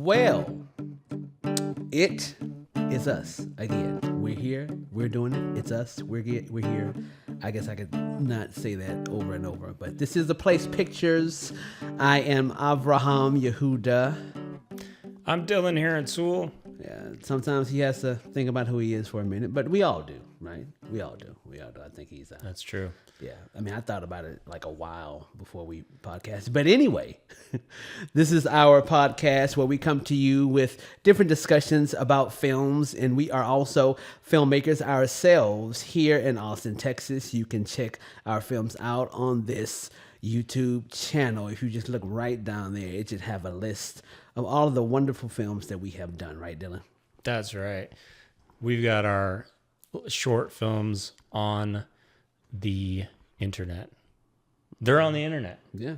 Well, it is us again. We're here. We're doing it. It's us. We're here. I guess I could not say that over and over, but this is the Place Pictures. I am Avraham Yehuda. I'm Dylan here in Sewell. Yeah, sometimes he has to think about who he is for a minute, but we all do, right? We all do. I think he's... That's true. Yeah, I mean, I thought about it like a while before we podcast. But anyway, this is our podcast where we come to you with different discussions about films. And we are also filmmakers ourselves here in Austin, Texas. You can check our films out on this YouTube channel. If you just look right down there, it should have a list of all of the wonderful films that we have done. Right, Dylan? That's right. We've got our short films on the internet. They're on the internet. Yeah.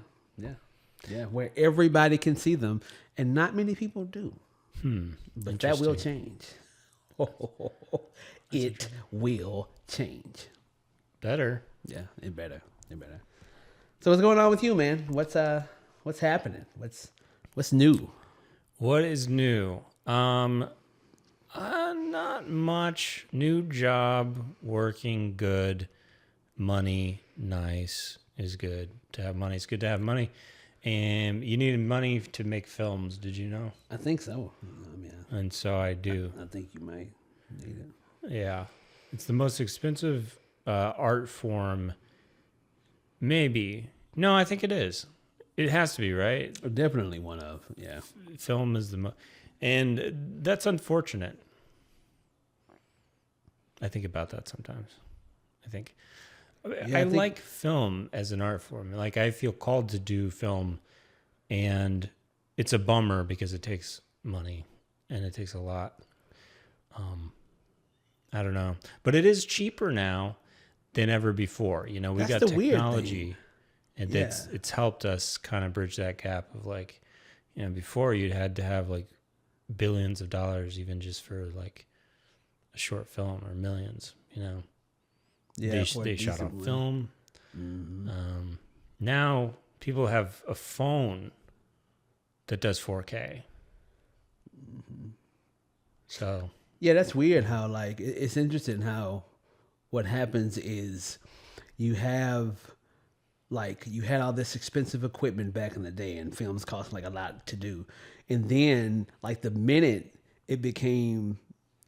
Where everybody can see them, and not many people do. But that will change. It will change. Better. Yeah, it better. So what's going on with you, man? What's happening? What's new? What is new? Not much. New job, working good. Money, nice, is good to have money. It's good to have money. And you need money to make films. Did you know? I think so. And so I do. I think you might need it. Yeah. It's the most expensive art form. Maybe. No, I think it is. It has to be, right? Definitely one of, yeah. Film is the most. And that's unfortunate. I think about that sometimes. I like film as an art form. Like, I feel called to do film, and it's a bummer because it takes money and it takes a lot. I don't know, but it is cheaper now than ever before. You know, we got technology, and it's helped us kind of bridge that gap of, like, you know, before you had to have like billions of dollars even just for like a short film, or millions, you know. Yeah, they shot on film. Mm-hmm. Now people have a phone that does 4K. Mm-hmm. So yeah, that's weird. How, like, it's interesting how what happens is you had all this expensive equipment back in the day, and films cost like a lot to do, and then like the minute it became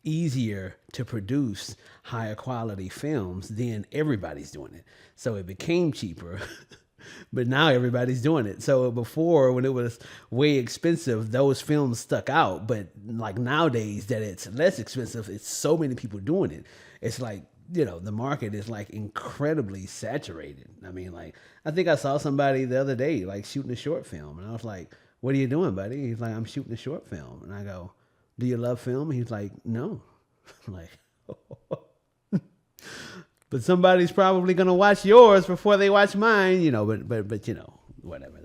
easier to produce higher quality films, then everybody's doing it. So it became cheaper, but now everybody's doing it. So before, when it was way expensive, those films stuck out. But like nowadays that it's less expensive, it's so many people doing it. It's like, you know, the market is like incredibly saturated. I mean, like, I think I saw somebody the other day like shooting a short film, and I was like, "What are you doing, buddy?" He's like, "I'm shooting a short film." And I go, "Do you love film?" He's like, "No." I'm like, but somebody's probably gonna watch yours before they watch mine, you know. But you know, whatever.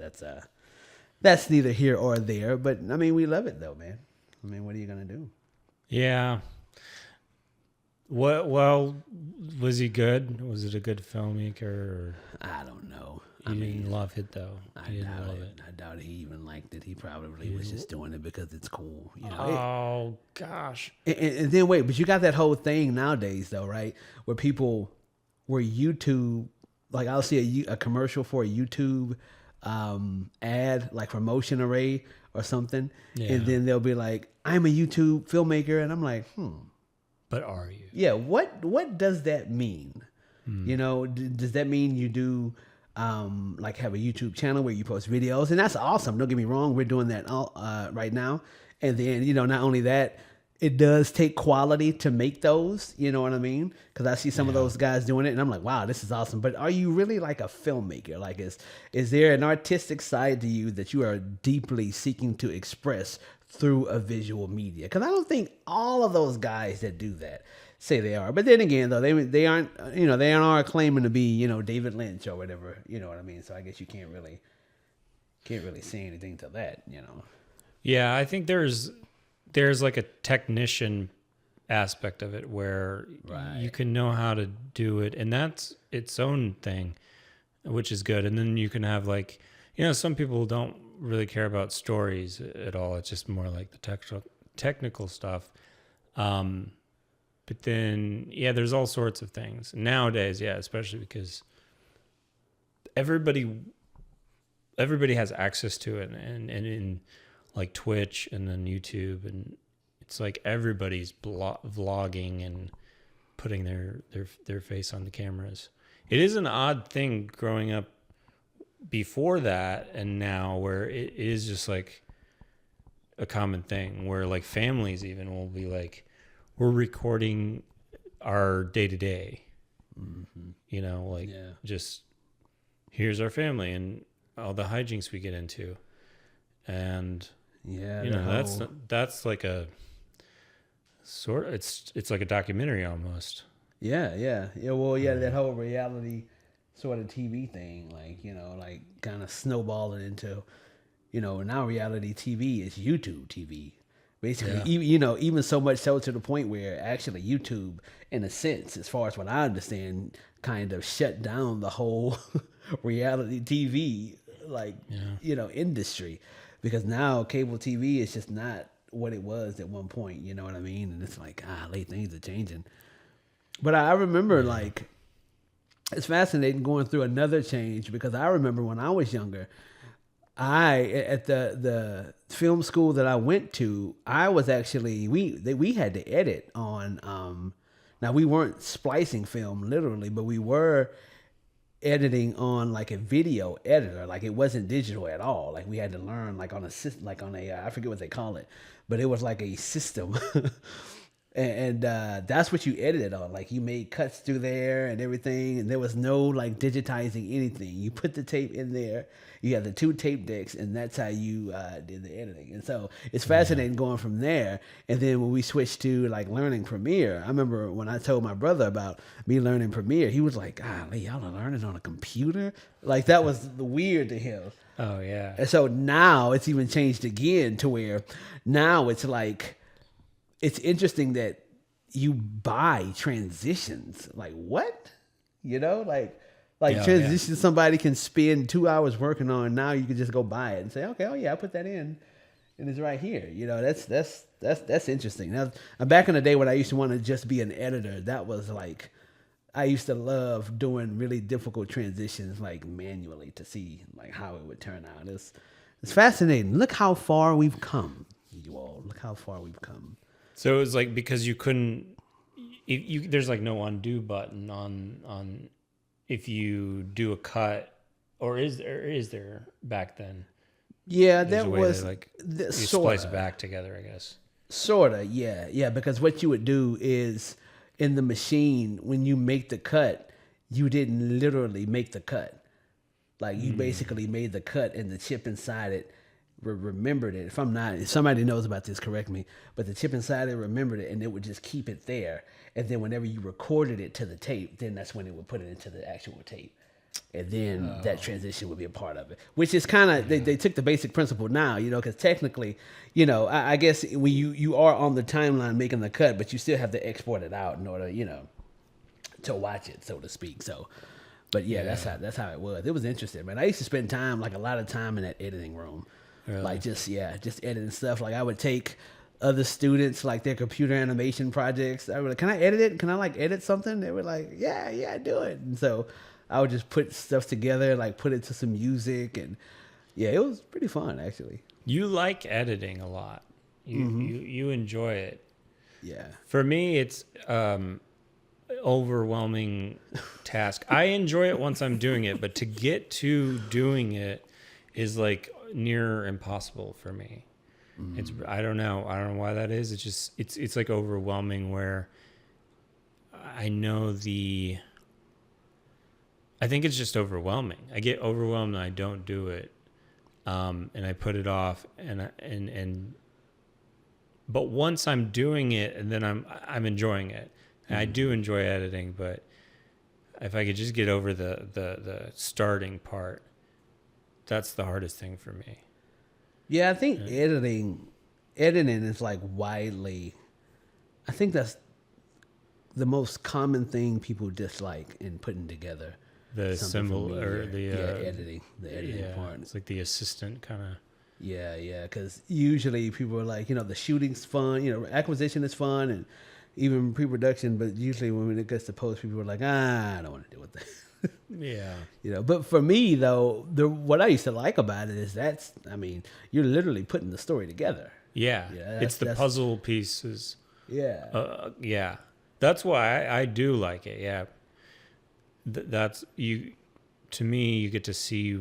That's neither here or there. But I mean, we love it though, man. I mean, what are you gonna do? Yeah. Well, was he good? Was it a good filmmaker? Or I don't know. You didn't love it though. I doubt he even liked it. He probably was just doing it because it's cool. You know? Oh gosh. And then wait, but you got that whole thing nowadays though, right? Where YouTube, like, I'll see a commercial for a YouTube ad, like for Motion Array or something, and then they'll be like, "I'm a YouTube filmmaker," and I'm like, But are you? Yeah. What does that mean? You know, does that mean you do? Like, have a YouTube channel where you post videos, and that's awesome. Don't get me wrong, we're doing that right now. And then, you know, not only that, it does take quality to make those. You know what I mean? Because I see some of those guys doing it, and I'm like, wow, this is awesome. But are you really like a filmmaker? Like, is there an artistic side to you that you are deeply seeking to express through a visual media? Because I don't think all of those guys that do that say they are. But then again, though, they aren't, you know, they aren't claiming to be, you know, David Lynch or whatever, you know what I mean? So I guess you can't really say anything to that, you know. Yeah, I think there's like a technician aspect of it where you can know how to do it, and that's its own thing, which is good. And then you can have, like, some people don't really care about stories at all. It's just more like the technical stuff. But then, there's all sorts of things nowadays. Yeah, especially because everybody has access to it, and in like Twitch and then YouTube, and it's like everybody's vlogging and putting their face on the cameras. It is an odd thing growing up before that and now, where it is just like a common thing where like families even will be like, we're recording our day-to-day, just here's our family and all the hijinks we get into. And that's like a sort of, it's like a documentary almost. That whole reality sort of TV thing, like kind of snowballing into, now reality TV is YouTube TV. Basically, even so much so to the point where actually YouTube, in a sense, as far as what I understand, kind of shut down the whole reality TV, industry. Because now cable TV is just not what it was at one point, you know what I mean? And it's like, things are changing. But I remember, it's fascinating going through another change, because I remember when I was younger, at the film school that I went to, I was actually, we had to edit on, now we weren't splicing film literally, but we were editing on like a video editor. Like it wasn't digital at all. Like we had to learn on a I forget what they call it, but it was like a system. And that's what you edited on. Like you made cuts through there and everything, and there was no like digitizing anything. You put the tape in there. You had the 2 tape decks, and that's how you did the editing. And so it's fascinating going from there. And then when we switched to like learning Premiere, I remember when I told my brother about me learning Premiere, he was like, "Golly, y'all are learning on a computer?" Like that was weird to him. Oh yeah. And so now it's even changed again to where now it's like, it's interesting that you buy transitions. Like what? Transitions somebody can spend 2 hours working on. Now you can just go buy it and say, okay, I put that in, and it's right here. That's interesting. Now, back in the day when I used to want to just be an editor, that was like, I used to love doing really difficult transitions like manually to see like how it would turn out. It's fascinating. Look how far we've come, you all. Look how far we've come. So it was like, because you couldn't, there's like no undo button on if you do a cut, or is there back then? Yeah, that was you splice it back together, I guess. Sorta, yeah. Because what you would do is in the machine, when you make the cut, you didn't literally make the cut. Like you basically made the cut, and the chip inside it remembered it. If somebody knows about this, correct me. But the chip inside it remembered it, and it would just keep it there. And then whenever you recorded it to the tape, then that's when it would put it into the actual tape. And then that transition would be a part of it, which is kind of, they took the basic principle now, because technically, I guess when you are on the timeline making the cut, but you still have to export it out in order, to watch it, so to speak. So, but that's how it was. It was interesting, man. I used to spend time, like a lot of time in that editing room. Really? Like just editing stuff. Like I would take other students, like their computer animation projects. I would like, can I edit it? Can I like edit something? They were like, yeah, do it. And so I would just put stuff together, like put it to some music, and it was pretty fun actually. You like editing a lot. You enjoy it. Yeah. For me, it's overwhelming task. I enjoy it once I'm doing it, but to get to doing it is like near impossible for me. It's I don't know why that is. It's just it's like overwhelming, where I know I think it's just overwhelming. I get overwhelmed and I don't do it, and I put it off. But once I'm doing it, and then I'm enjoying it. And I do enjoy editing, but if I could just get over the starting part, that's the hardest thing for me. Yeah, I think editing is like widely, I think that's the most common thing people dislike in putting together the symbol or the editing, the editing part. It's like the assistant kind of. Yeah, because usually people are like, the shooting's fun, acquisition is fun, and even pre-production. But usually when it gets to post, people are like, I don't want to deal with that. Yeah. But for me though, what I used to like about it is you're literally putting the story together. Yeah, it's the puzzle pieces. Yeah. Yeah. That's why I do like it. Yeah. That's you. To me, you get to see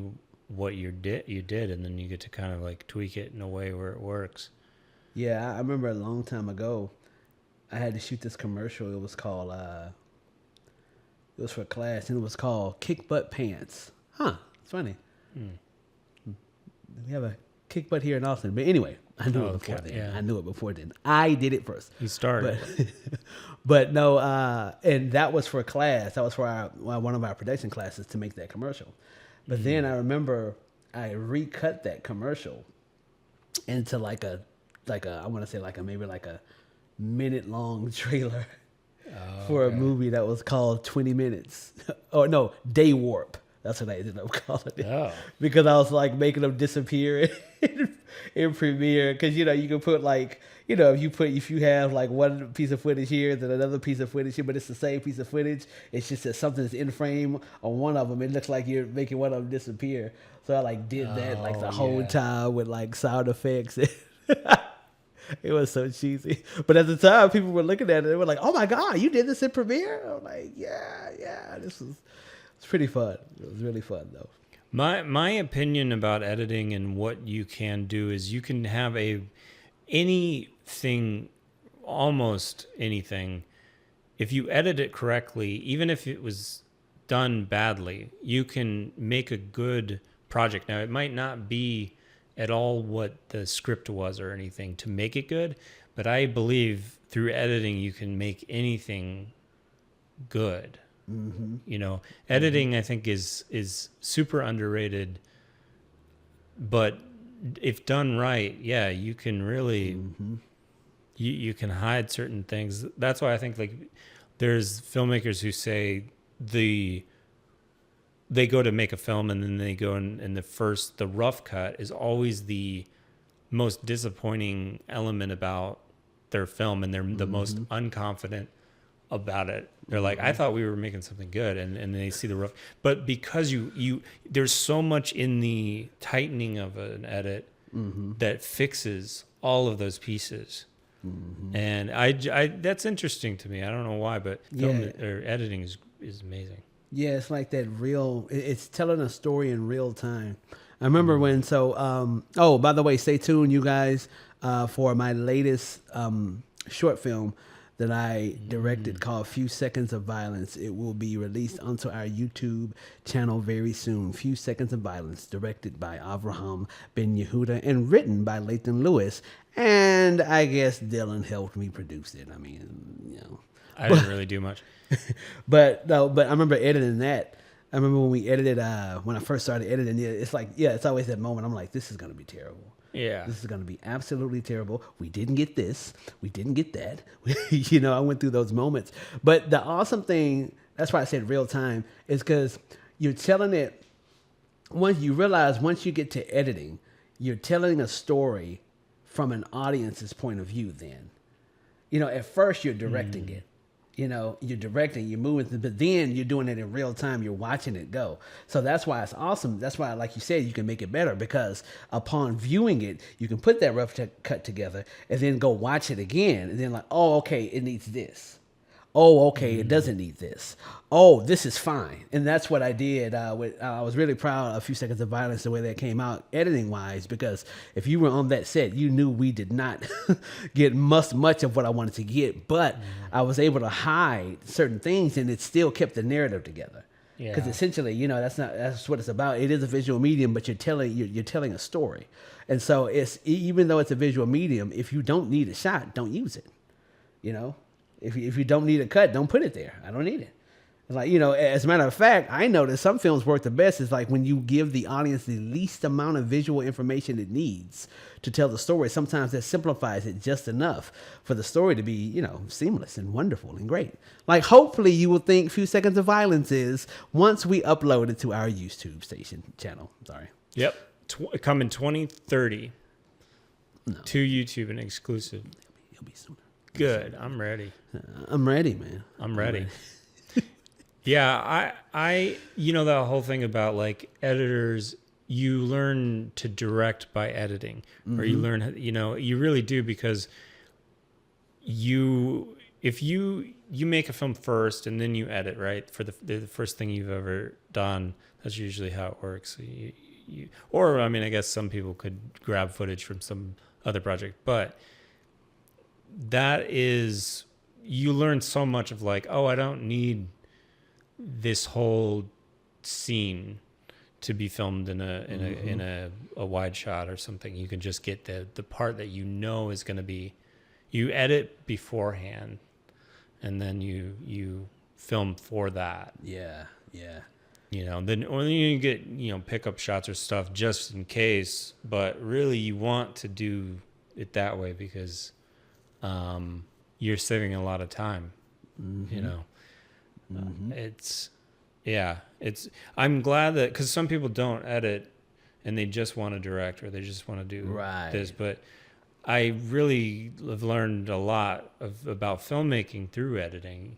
what you did, and then you get to kind of like tweak it in a way where it works. Yeah, I remember a long time ago, I had to shoot this commercial. It was called. It was for class, and it was called Kick Butt Pants. It's funny. We have a kick butt here in Austin, but anyway, I knew it before then. Yeah. I knew it before then. I did it first. You started. But no, and that was for class. That was for one of our production classes to make that commercial. But then I remember I recut that commercial into like a I want to say maybe a minute long trailer for a movie that was called 20 Minutes. Oh no, Day Warp. That's what I ended up calling it. Oh. Because I was like making them disappear in Premiere. Because you can put if you have like one piece of footage here, then another piece of footage here, but it's the same piece of footage. It's just that something's in frame on one of them. It looks like you're making one of them disappear. So I did that the whole time with sound effects. It was so cheesy. But at the time, people were looking at it. They were like, "Oh my God, you did this in Premiere?" I'm like, "Yeah, it's pretty fun." It was really fun though. My opinion about editing and what you can do is you can have almost anything. If you edit it correctly, even if it was done badly, you can make a good project. Now, it might not be at all what the script was or anything to make it good, but I believe through editing you can make anything good. Mm-hmm. Editing I think is super underrated, but if done right, you can really you can hide certain things. That's why I think there's filmmakers who say they go to make a film and then they go and the rough cut is always the most disappointing element about their film, and they're the most unconfident about it. They're like, I thought we were making something good, and they see the rough. But because you there's so much in the tightening of an edit that fixes all of those pieces. And I that's interesting to me. I don't know why, but editing is amazing. Yeah, it's like that it's telling a story in real time. I remember when, by the way, stay tuned, you guys, for my latest short film that I directed called Few Seconds of Violence. It will be released onto our YouTube channel very soon. Few Seconds of Violence, directed by Avraham Ben Yehuda and written by Lathan Lewis. And I guess Dylan helped me produce it. I mean, I didn't really do much. But I remember editing that. I remember when we edited, when I first started editing it, it's it's always that moment. I'm like, this is going to be terrible. Yeah. This is going to be absolutely terrible. We didn't get this. We didn't get that. I went through those moments. But the awesome thing, that's why I said real time, is because you're telling it, once you get to editing, you're telling a story from an audience's point of view then. At first you're directing it. You're directing, you're moving, but then you're doing it in real time. You're watching it go. So that's why it's awesome. That's why, like you said, you can make it better, because upon viewing it, you can put that rough cut together and then go watch it again. And then okay, it needs this. Oh, okay, it doesn't need this. Oh, this is fine. And that's what I did. I was really proud of Few Seconds of Violence, the way that came out, editing-wise, because if you were on that set, you knew we did not get much of what I wanted to get, but I was able to hide certain things, and it still kept the narrative together. Because essentially, that's what it's about. It is a visual medium, but you're telling a story. And so even though it's a visual medium, if you don't need a shot, don't use it. If you don't need a cut, don't put it there. I don't need it. Like, as a matter of fact, I know that some films work the best is like when you give the audience the least amount of visual information it needs to tell the story. Sometimes that simplifies it just enough for the story to be, seamless and wonderful and great. Like, hopefully you will think Few Seconds of Violence is once we upload it to our YouTube channel. Sorry. Yep. Coming 2030 to YouTube and exclusive. It'll be sooner. Good. I'm ready. I'm ready, man. I'm ready. Yeah, I that whole thing about like editors, you learn to direct by editing, or you learn, you really do, because if you make a film first and then you edit, right, for the first thing you've ever done, that's usually how it works. Or I guess some people could grab footage from some other project, but that is, you learn so much of like, oh, I don't need this whole scene to be filmed in a wide shot or something. You can just get the part that is going to be, you edit beforehand and then you film for that. Yeah. Then you get pickup shots or stuff just in case, but really you want to do it that way because you're saving a lot of time. I'm glad that, because some people don't edit and they just want to direct or they just want to do this, but I really have learned a lot about filmmaking through editing.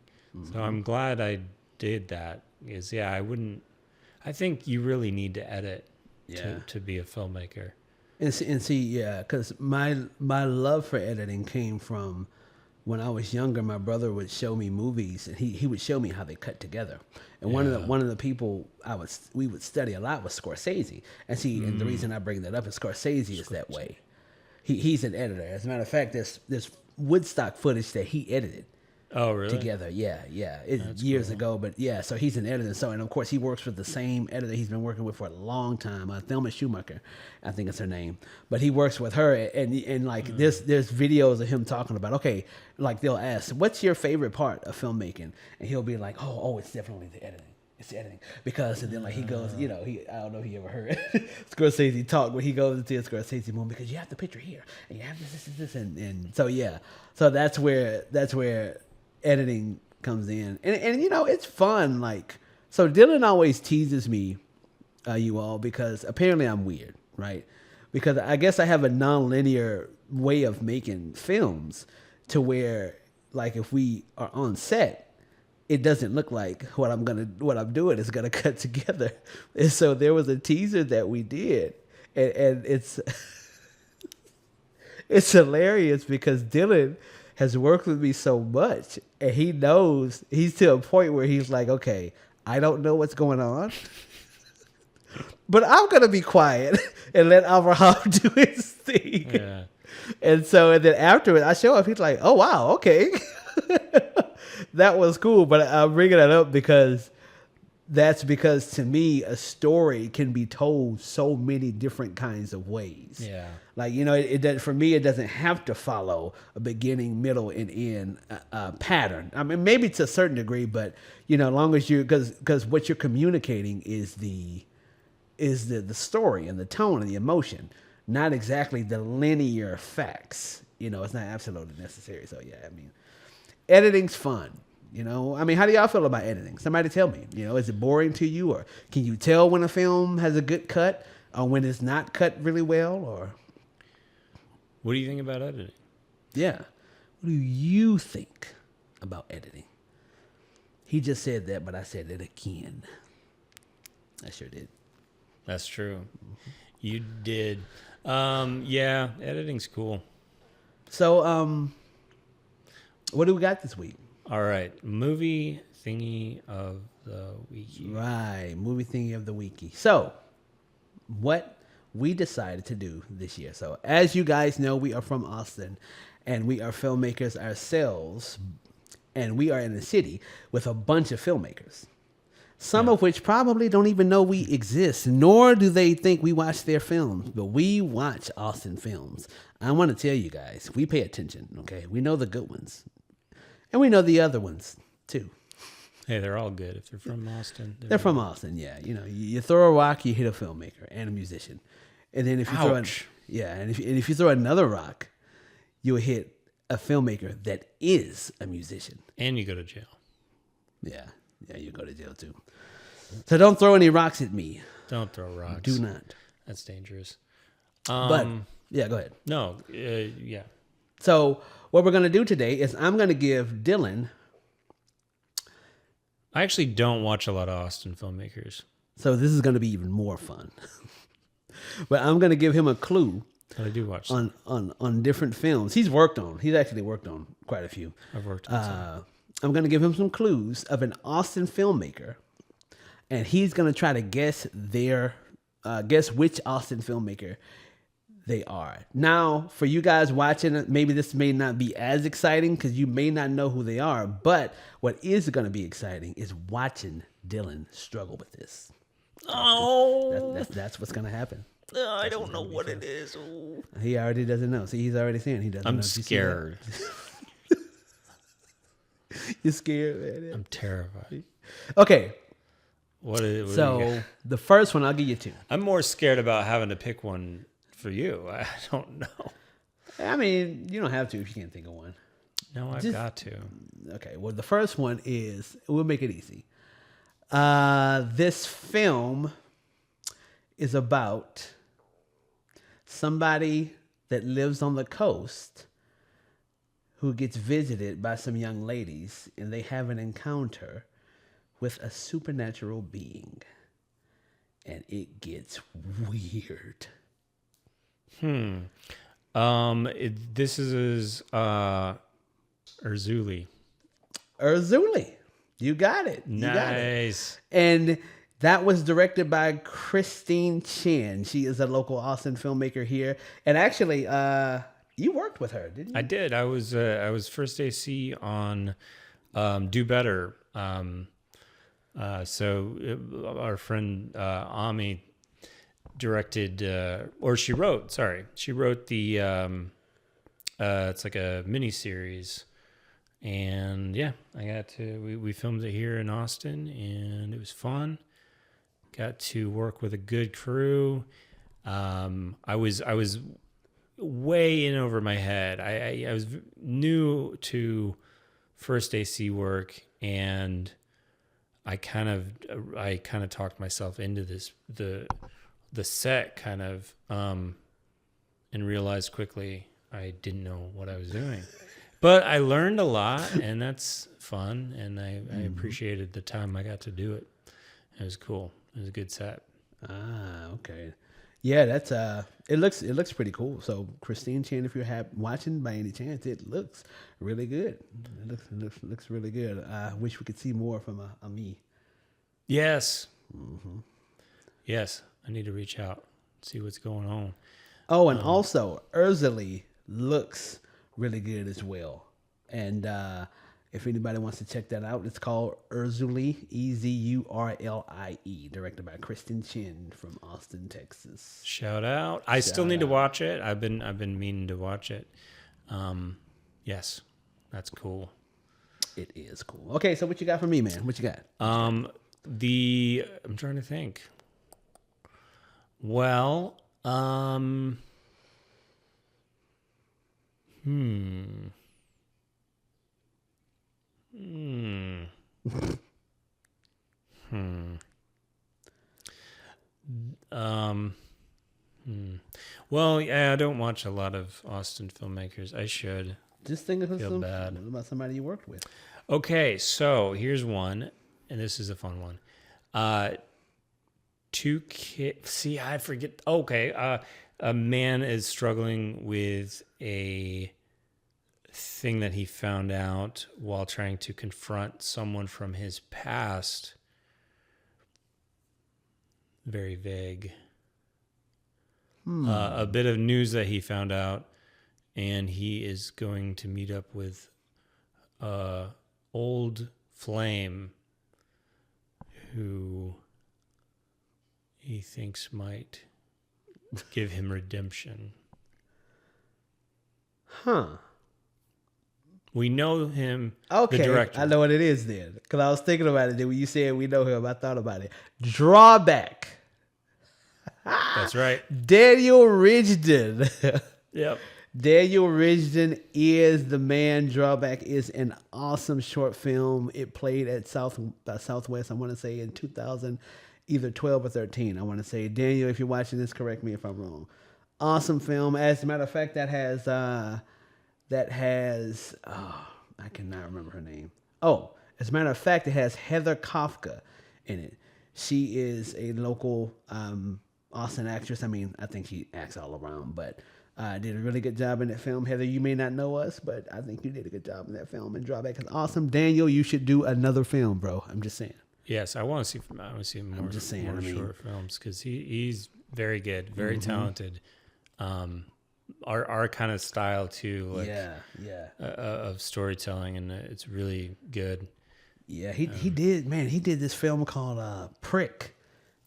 So I'm glad I did that, because I think you really need to edit to be a filmmaker. And see, because my love for editing came from when I was younger. My brother would show me movies, and he would show me how they cut together. And one of the people we would study a lot was Scorsese. And see, and the reason I bring that up is Scorsese is that way. He's an editor. As a matter of fact, there's Woodstock footage that he edited. Oh, really? Together, yeah. It's years ago, but yeah. So he's an editor. So, and of course, he works with the same editor he's been working with for a long time, Thelma Schumacher, I think it's her name. But he works with her, and like there's videos of him talking about, okay, like they'll ask, what's your favorite part of filmmaking? And he'll be like, oh, it's definitely the editing. It's editing, because, and then like he goes, I don't know if you ever heard Scorsese talk when he goes into a Scorsese movie, because you have the picture here and you have this, and so so that's where editing comes in, and it's fun. Like, so Dylan always teases me, you all, because apparently I'm weird, right? Because I guess I have a non-linear way of making films, to where like if we are on set, it doesn't look like what I'm doing is gonna cut together. And so there was a teaser that we did, and it's it's hilarious because Dylan has worked with me so much, and he knows, he's to a point where he's like, okay, I don't know what's going on, but I'm gonna be quiet and let Abraham do his thing. Yeah. And then afterwards, I show up. He's like, oh wow, okay. That was cool, but I'm bringing that up because to me, a story can be told so many different kinds of ways. Yeah. Like, for me, it doesn't have to follow a beginning, middle, and end pattern. I mean, maybe to a certain degree, but, as long as because what you're communicating is the story and the tone and the emotion, not exactly the linear facts. It's not absolutely necessary. So, yeah, I mean, editing's fun. How do y'all feel about editing? Somebody tell me. Is it boring to you, or can you tell when a film has a good cut or when it's not cut really well? Or what do you think about editing? Yeah, what do you think about editing? He just said that, but I said it again. I sure did. That's true. Mm-hmm. You did. Yeah, editing's cool. So, what do we got this week? All right, movie thingy of the week. Right, movie thingy of the week. So, what we decided to do this year. So, as you guys know, we are from Austin, and we are filmmakers ourselves, and we are in a city with a bunch of filmmakers. Some of which probably don't even know we exist, nor do they think we watch their films, but we watch Austin films. I want to tell you guys, we pay attention, okay? We know the good ones. And we know the other ones, too. Hey, they're all good if they're from Austin. They're from Austin, yeah. You know, you throw a rock, you hit a filmmaker and a musician, and then if you if you throw another rock, you'll hit a filmmaker that is a musician, and you go to jail. Yeah, you go to jail too. So don't throw any rocks at me. Don't throw rocks. Do not. That's dangerous. But yeah, go ahead. No, yeah. So what we're gonna do today is I'm gonna give Dylan. I actually don't watch a lot of Austin Filmmakers. So this is gonna be even more fun. But I'm gonna give him a clue. I do watch on different films he's actually worked on quite a few. I've worked on some. I'm going to give him some clues of an Austin filmmaker, and he's going to try to guess which Austin filmmaker they are. Now, for you guys watching, maybe this may not be as exciting because you may not know who they are, but what is going to be exciting is watching Dylan struggle with this. That's what's going to happen. I don't know what it is. Ooh. He already doesn't know. See, he's already saying he doesn't know. I'm scared. You're scared, man. I'm terrified. Okay. What so the first one, I'll give you two. I'm more scared about having to pick one for you. I don't know. I mean, you don't have to if you can't think of one. No, I've got to. Okay. Well, the first one is, we'll make it easy. This film is about somebody that lives on the coast who gets visited by some young ladies, and they have an encounter with a supernatural being, and it gets weird. This is Urzuli. Urzuli. You got it. Nice. And that was directed by Christine Chen. She is a local Austin filmmaker here. And actually, you worked with her, didn't you? I did. I was first AC on Do Better. So our friend Ami directed, or she wrote. Sorry, she wrote the. It's like a mini series, and yeah, I got to. We filmed it here in Austin, and it was fun. Got to work with a good crew. I was way in over my head. I was new to first AC work, and I kind of talked myself into this the set kind of and realized quickly I didn't know what I was doing. But I learned a lot, and that's fun, and I appreciated the time I got to do it. It was cool. It was a good set. Okay. Yeah, that's it looks pretty cool. So Christine Chen, if you're watching by any chance, it looks really good. It looks really good. I wish we could see more from a me. Yes. Mm-hmm. Yes, I need to reach out, see what's going on. Oh, and also Urzuli looks really good as well. And if anybody wants to check that out, it's called Urzuli, Ezurlie, directed by Kristen Chen from Austin, Texas. Shout out! I still need to watch it. I've been meaning to watch it. Yes, that's cool. It is cool. Okay, so what you got for me, man? What you got? I'm trying to think. Well, Well, yeah, I don't watch a lot of Austin filmmakers. I should. Just think of feel bad about somebody you worked with. Okay, so here's one, and this is a fun one. Two kids. See, I forget. Okay, a man is struggling with a thing that he found out while trying to confront someone from his past. Very vague. A bit of news that he found out, and he is going to meet up with old flame who he thinks might give him redemption. Huh. We know him. Okay, the director. I know what it is then. Because I was thinking about it. Then when you said we know him, I thought about it. Drawback. That's right. Daniel Rigdon. Yep. Daniel Rigdon is the man. Drawback is an awesome short film. It played at Southwest, I want to say in 2000, either 12 or 13. I want to say, Daniel, if you're watching this, correct me if I'm wrong. Awesome film. As a matter of fact, that has I cannot remember her name. Oh, as a matter of fact, it has Heather Kafka in it. She is a local Austin actress. I mean, I think she acts all around, but did a really good job in that film. Heather, you may not know us, but I think you did a good job in that film. And Drawback is awesome. Daniel, you should do another film, bro. I'm just saying. Yes, I want to see more. I'm just saying, more short films because he's very good, very talented. Our kind of style too, like of storytelling, and it's really good. Yeah, he did this film called Prick.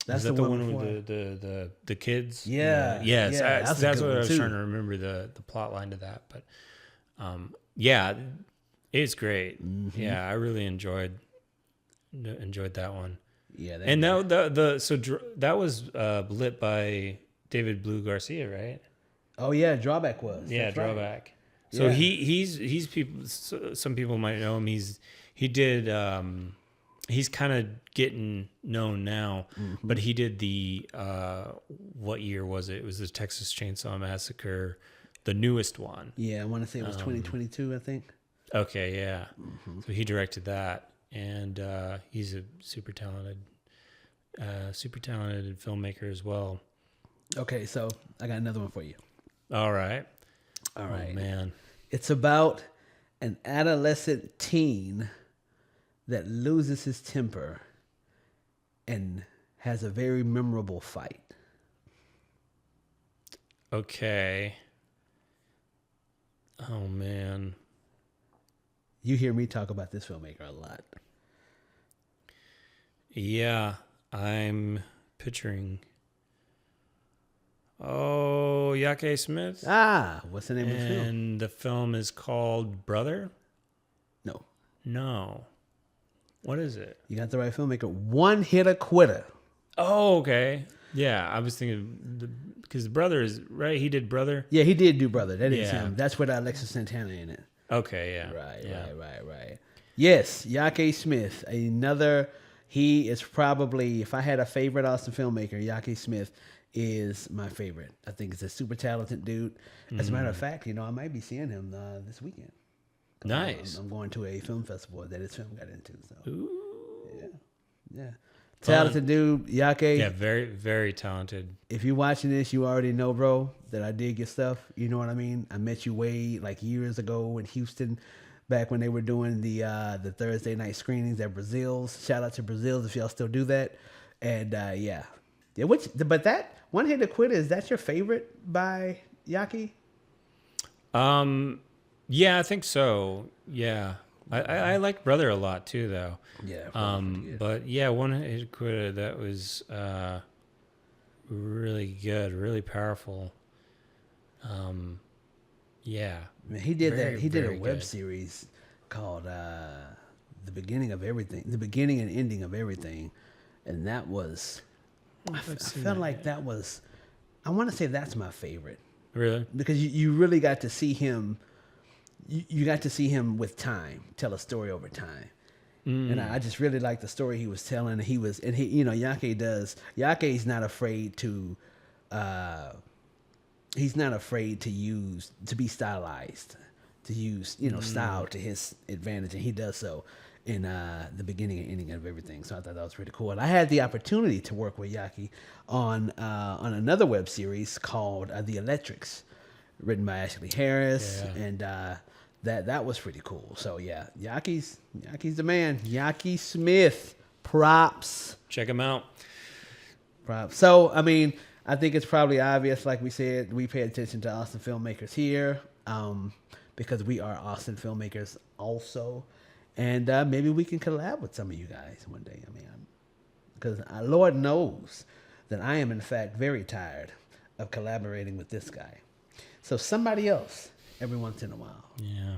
That's the one with the kids. Yeah, yes, that's what I was trying to remember the plot line to that. But yeah, it's great. Mm-hmm. Yeah, I really enjoyed that one. Yeah, and that was lit by David Blue Garcia, right? Oh yeah, Drawback was. Yeah, that's Drawback. Right. So he's people. Some people might know him. He's kind of getting known now, but he did the what year was it? It was the Texas Chainsaw Massacre, the newest one. Yeah, I want to say it was 2022. I think. Okay, yeah. Mm-hmm. So he directed that, and he's a super talented filmmaker as well. Okay, so I got another one for you. All right. Oh, man. It's about an adolescent teen that loses his temper and has a very memorable fight. Okay. Oh, man. You hear me talk about this filmmaker a lot. Yeah, I'm picturing... Oh, Yake Smith. What's the name of the film? And the film is called Brother? No. What is it? You got the right filmmaker. One Hitter Quitter. Oh, okay. Yeah, I was thinking because Brother is right. He did Brother. Yeah, he did do Brother. That is him. That's with Alexis Santana in it. Okay, yeah. Right. Yes, Yake Smith. He is probably, if I had a favorite Austin filmmaker, Yake Smith is my favorite. I think he's a super talented dude. As a matter of fact, I might be seeing him this weekend. Nice. I'm going to a film festival that his film got into. So, ooh. Yeah. Talented dude, Yake. Yeah, very, very talented. If you're watching this, you already know, bro, that I dig your stuff. You know what I mean? I met you way years ago in Houston, back when they were doing the Thursday night screenings at Brazil's. Shout out to Brazil's if y'all still do that. And but that One Hit Quitter, is that your favorite by Yake? Yeah, I think so. Yeah. I like Brother a lot too, though. Yeah. But yeah, One Hit Quitter, that was really good, really powerful. Yeah. Man, he did that. He did a web series called The Beginning of Everything, The Beginning and Ending of Everything, and that was. I felt like that was. I want to say that's my favorite. Really? Because you really got to see him. You got to see him with time tell a story over time, and I just really liked the story he was telling. Yake's not afraid to. He's not afraid to be stylized, to use style to his advantage, and he does so in The Beginning and Ending of Everything. So I thought that was pretty cool. And I had the opportunity to work with Yake on another web series called The Electrics, written by Ashley Harris, and that was pretty cool. So yeah, Yake's the man. Yake Smith, props. Check him out. Props. So I mean, I think it's probably obvious, like we said, we pay attention to Austin filmmakers here because we are Austin filmmakers also. And maybe we can collab with some of you guys one day. I mean, because Lord knows that I am, in fact, very tired of collaborating with this guy. So somebody else every once in a while. Yeah.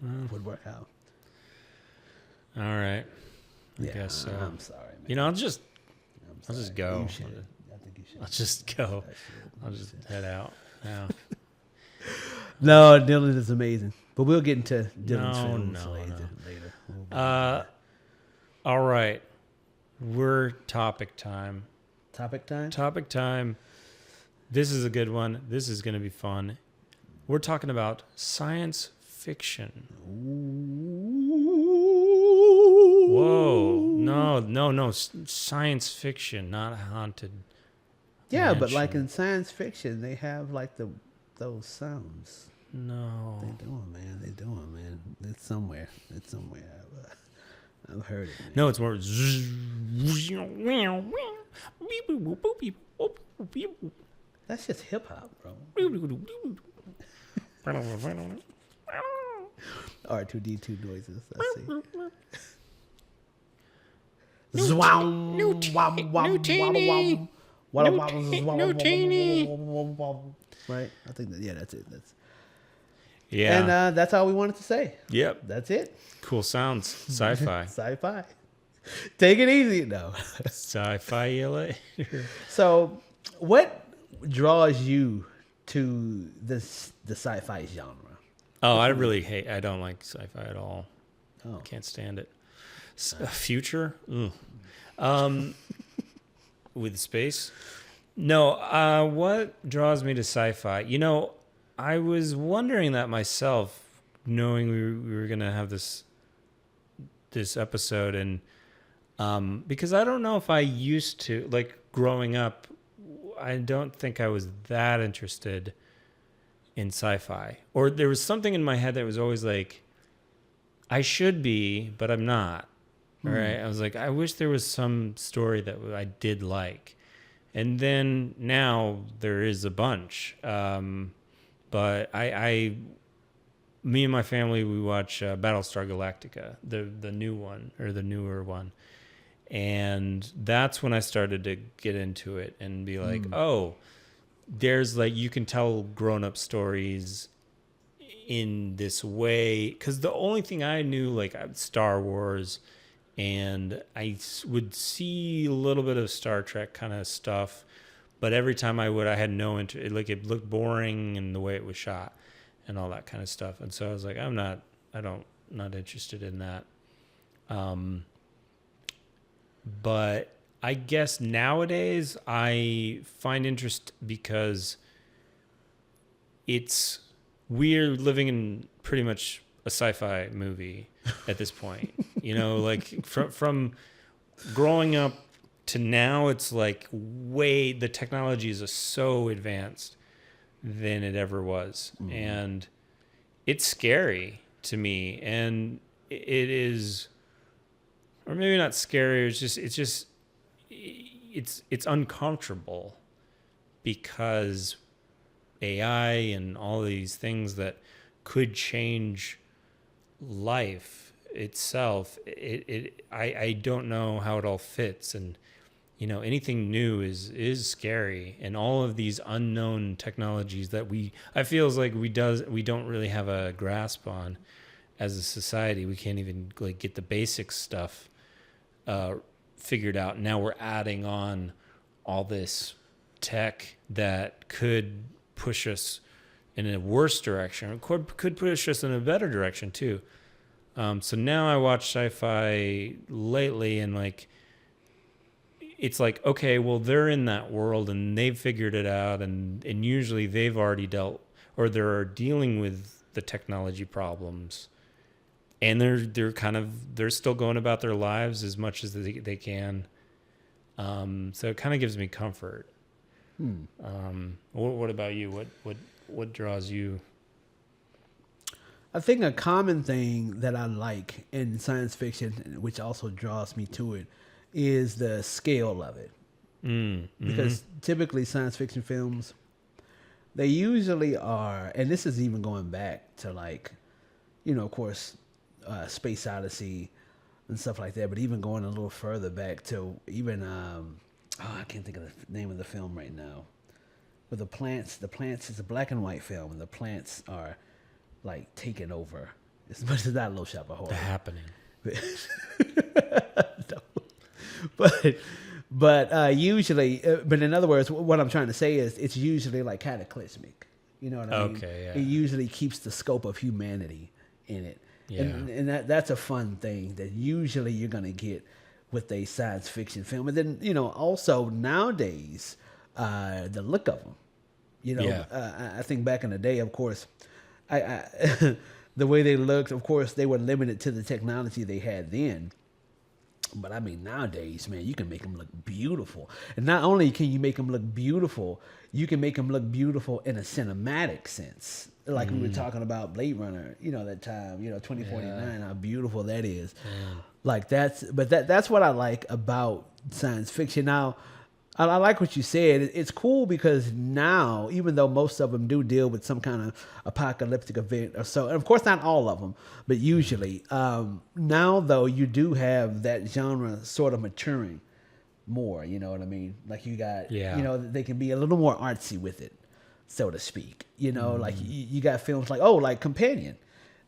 would work out. All right. I guess so. I'm sorry, man. You know, I'll just go. You should. I think you should. I'll just go. I'll just head out now. No, Dylan is amazing. But we'll get into Dylan's films later. All right. We're topic time. Topic time? Topic time. This is a good one. This is going to be fun. We're talking about science fiction. Whoa. No. Science fiction, not haunted. Yeah, mansion. but like in science fiction, they have like those sounds. No. They do them, man. It's somewhere. I've heard it. Man. No, it's more. That's just hip hop, bro. R2D2 noises. I see. Right? I think that's it. Yeah. And that's all we wanted to say. Yep. That's it. Cool sounds. Sci-fi. Sci-fi. Take it easy, though. Sci-fi you later. So, what draws you to the sci-fi genre? Oh, I don't like sci-fi at all. Oh. Can't stand it. Future? With space? No. What draws me to sci-fi? You know, I was wondering that myself, knowing we were going to have this episode, and because I don't know if I used to, like growing up, I don't think I was that interested in sci-fi. Or there was something in my head that was always like, I should be, but I'm not. Right? I was like, I wish there was some story that I did like. And then now there is a bunch. But me and my family, we watch Battlestar Galactica, the new one, or the newer one. And that's when I started to get into it and be like, oh, there's like, you can tell grown-up stories in this way. Because the only thing I knew, like Star Wars, and I would see a little bit of Star Trek kind of stuff. But every time I had no interest. Like it looked boring in the way it was shot and all that kind of stuff. And so I was like, I'm not interested in that. But I guess nowadays I find interest because we're living in pretty much a sci-fi movie at this point. You know, like from growing up to now, it's like the technology is so advanced than it ever was. And it's scary to me. And it is, or maybe not scary. It's uncomfortable because AI and all these things that could change life itself. I don't know how it all fits. And, you know, anything new is scary, and all of these unknown technologies that I feel like we don't really have a grasp on as a society. We can't even like get the basic stuff figured out. Now we're adding on all this tech that could push us in a worse direction, or could push us in a better direction too. So now I watch sci-fi lately, and like, it's like, okay, well, they're in that world and they've figured it out, and usually they've already they're dealing with the technology problems, and they're still going about their lives as much as they can. So it kind of gives me comfort. What about you? What draws you? I think a common thing that I like in science fiction, which also draws me to it, is the scale of it. Because typically science fiction films, they usually are, and this is even going back to like, you know, of course, Space Odyssey and stuff like that, but even going a little further back to even, I can't think of the name of the film right now. With the plants is a black and white film, and the plants are like taking over but it's not Little Shop of Horrors. The Happening. But usually, but in other words, what I'm trying to say is it's usually like cataclysmic. You know what I mean? Okay, yeah. It usually keeps the scope of humanity in it. Yeah. And that's a fun thing that usually you're going to get with a science fiction film. And then, you know, also nowadays, the look of them, you know, I think back in the day, of course, I the way they looked, of course, they were limited to the technology they had then. But I mean, nowadays, man, you can make them look beautiful. And not only can you make them look beautiful, you can make them look beautiful in a cinematic sense. Like we were talking about Blade Runner, you know, that time, you know, 2049, how beautiful that is. Like that's what I like about science fiction. Now, I like what you said. It's cool because now, even though most of them do deal with some kind of apocalyptic event or so, and of course not all of them, but usually, now though you do have that genre sort of maturing more. You know what I mean? Like you got, you know, they can be a little more artsy with it, so to speak. You know, like you got films like Companion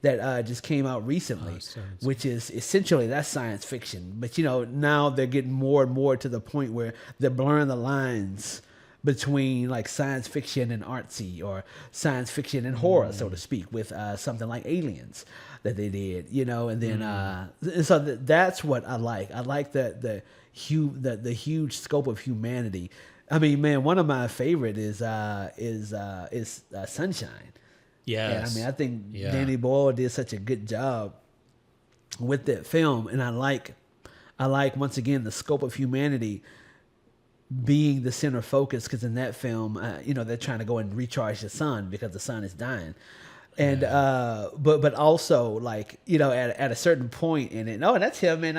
that just came out recently, which is essentially that's science fiction. But you know, now they're getting more and more to the point where they're blurring the lines between like science fiction and artsy, or science fiction and horror, so to speak, with something like Aliens that they did. You know, and then and so that's what I like. I like the huge scope of humanity. I mean, man, one of my favorite is Sunshine. Yes. And I mean, I think Danny Boyle did such a good job with that film, and I like once again the scope of humanity being the center focus, because in that film, you know, they're trying to go and recharge the sun because the sun is dying, and but also like, you know, at a certain point in it, that's him and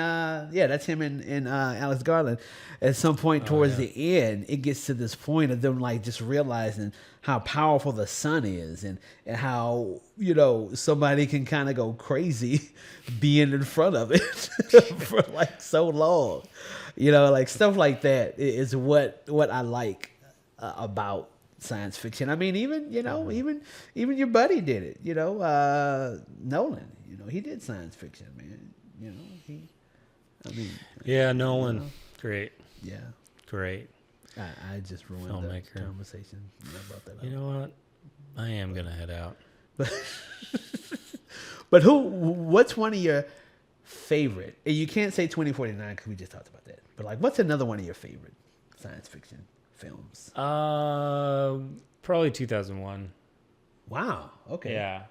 that's him and Alex Garland. At some point towards the end, it gets to this point of them like just realizing how powerful the sun is, and how, you know, somebody can kind of go crazy being in front of it for like so long, you know, like stuff like that is what I like about science fiction. I mean, even, you know, even your buddy did it, you know, Nolan, you know, he did science fiction, man, you know, Nolan, you know, great. Yeah. Great. I just ruined filmmaker. The conversation. About that. You know what? I am going to head out. But what's one of your favorite? And you can't say 2049 because we just talked about that. But like, what's another one of your favorite science fiction films? Probably 2001. Wow. Okay. Yeah.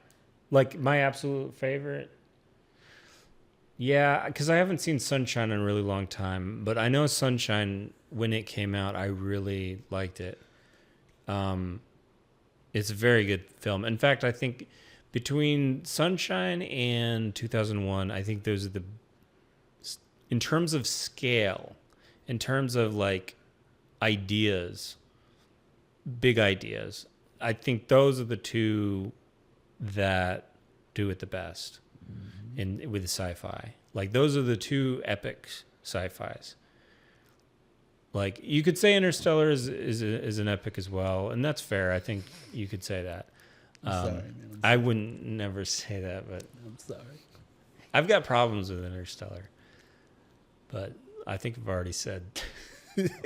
Like my absolute favorite. Yeah, because I haven't seen Sunshine in a really long time, but I know Sunshine, when it came out, I really liked it. It's a very good film. In fact, I think between Sunshine and 2001, I think those are in terms of scale, in terms of like ideas, big ideas, I think those are the two that do it the best. With sci-fi, like those are the two epic sci-fis. Like you could say Interstellar is an epic as well, and that's fair. I think you could say that. I'm sorry, man. I wouldn't never say that, but I'm sorry. I've got problems with Interstellar, but I think I've already said.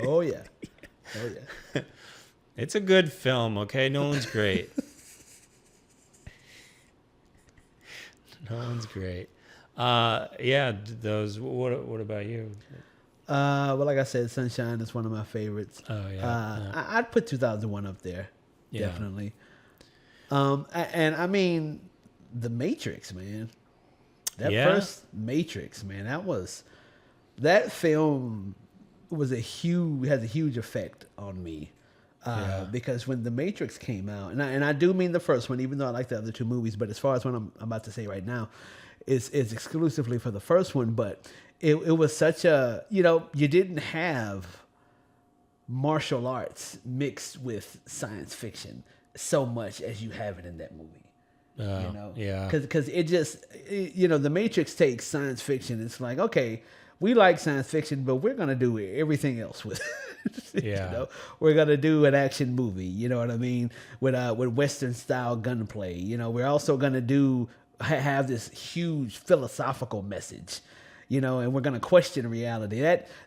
Oh yeah. It's a good film. Okay, Nolan's great. Nolan's great. Those. What about you? Well, like I said, Sunshine is one of my favorites. Oh yeah. I'd put 2001 up there, definitely. And I mean, The Matrix, man. That first Matrix, man. That film has a huge effect on me. Because when The Matrix came out, and I do mean the first one, even though I like the other two movies, but as far as what I'm about to say right now, is exclusively for the first one. But it was such a, you know, you didn't have martial arts mixed with science fiction so much as you have it in that movie. You know, because it just, you know, The Matrix takes science fiction. It's like, okay, we like science fiction, but we're gonna do everything else with it. You know, we're gonna do an action movie. You know what I mean? With Western style gunplay. You know, we're also gonna do have this huge philosophical message, and we're gonna question reality.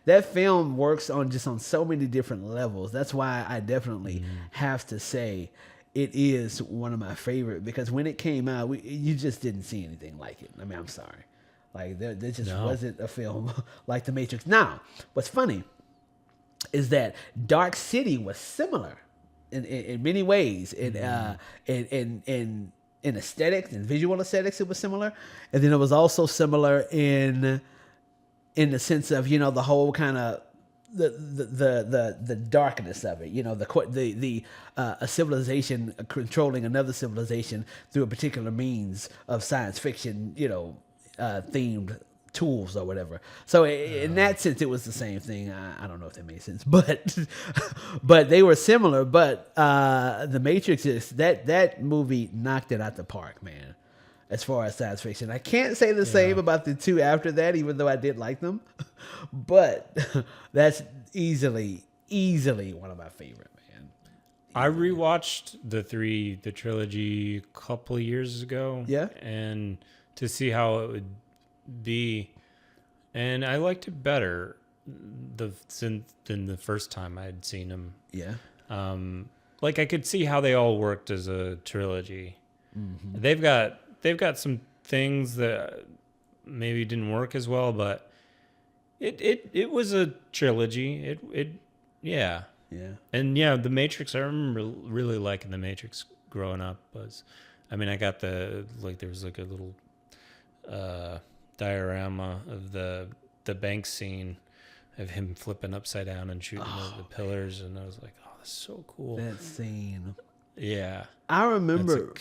That film works on so many different levels. That's why I definitely have to say it is one of my favorite, because when it came out, you just didn't see anything like it. I mean, I'm sorry, like there just wasn't a film like The Matrix. Now, what's funny is that Dark City was similar in many ways, in aesthetics and visual aesthetics. It was similar, and then it was also similar in the sense of the whole kind of the darkness of it. A civilization controlling another civilization through a particular means of science fiction, themed tools or whatever. So in that sense, it was the same thing. I don't know if that made sense, but they were similar. But The Matrix that movie knocked it out the park, man. As far as science fiction, I can't say the same about the two after that, even though I did like them. But that's easily one of my favorite, man. I rewatched the trilogy a couple of years ago. Yeah, and to see how it would be, and I liked it better than the first time I had seen them. Yeah, like I could see how they all worked as a trilogy. Mm-hmm. They've got some things that maybe didn't work as well, but it was a trilogy. Yeah. And The Matrix. I remember really liking The Matrix growing up. I got there was like a little diorama of the bank scene of him flipping upside down and shooting the pillars, and I was like, oh, that's so cool. That scene. Yeah. I remember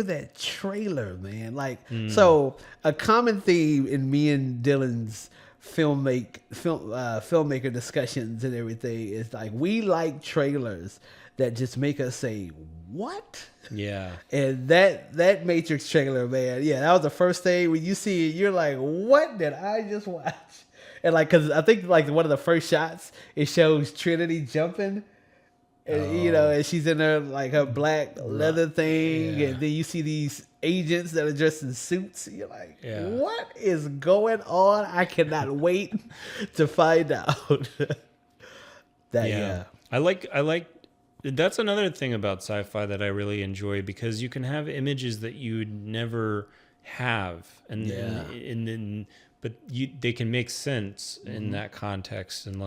that trailer, man. So a common theme in me and Dylan's filmmaker discussions and everything is like, we like trailers that just make us say, what? Yeah. And that Matrix trailer, man, that was the first thing when you see it, you're like, what did I just watch? And because I think one of the first shots, it shows Trinity jumping. And, and she's in her her black leather thing, and then you see these agents that are dressed in suits. You're like, what is going on? I cannot wait to find out. I like. That's another thing about sci-fi that I really enjoy, because you can have images that you would never have, and then they can make sense in that context, and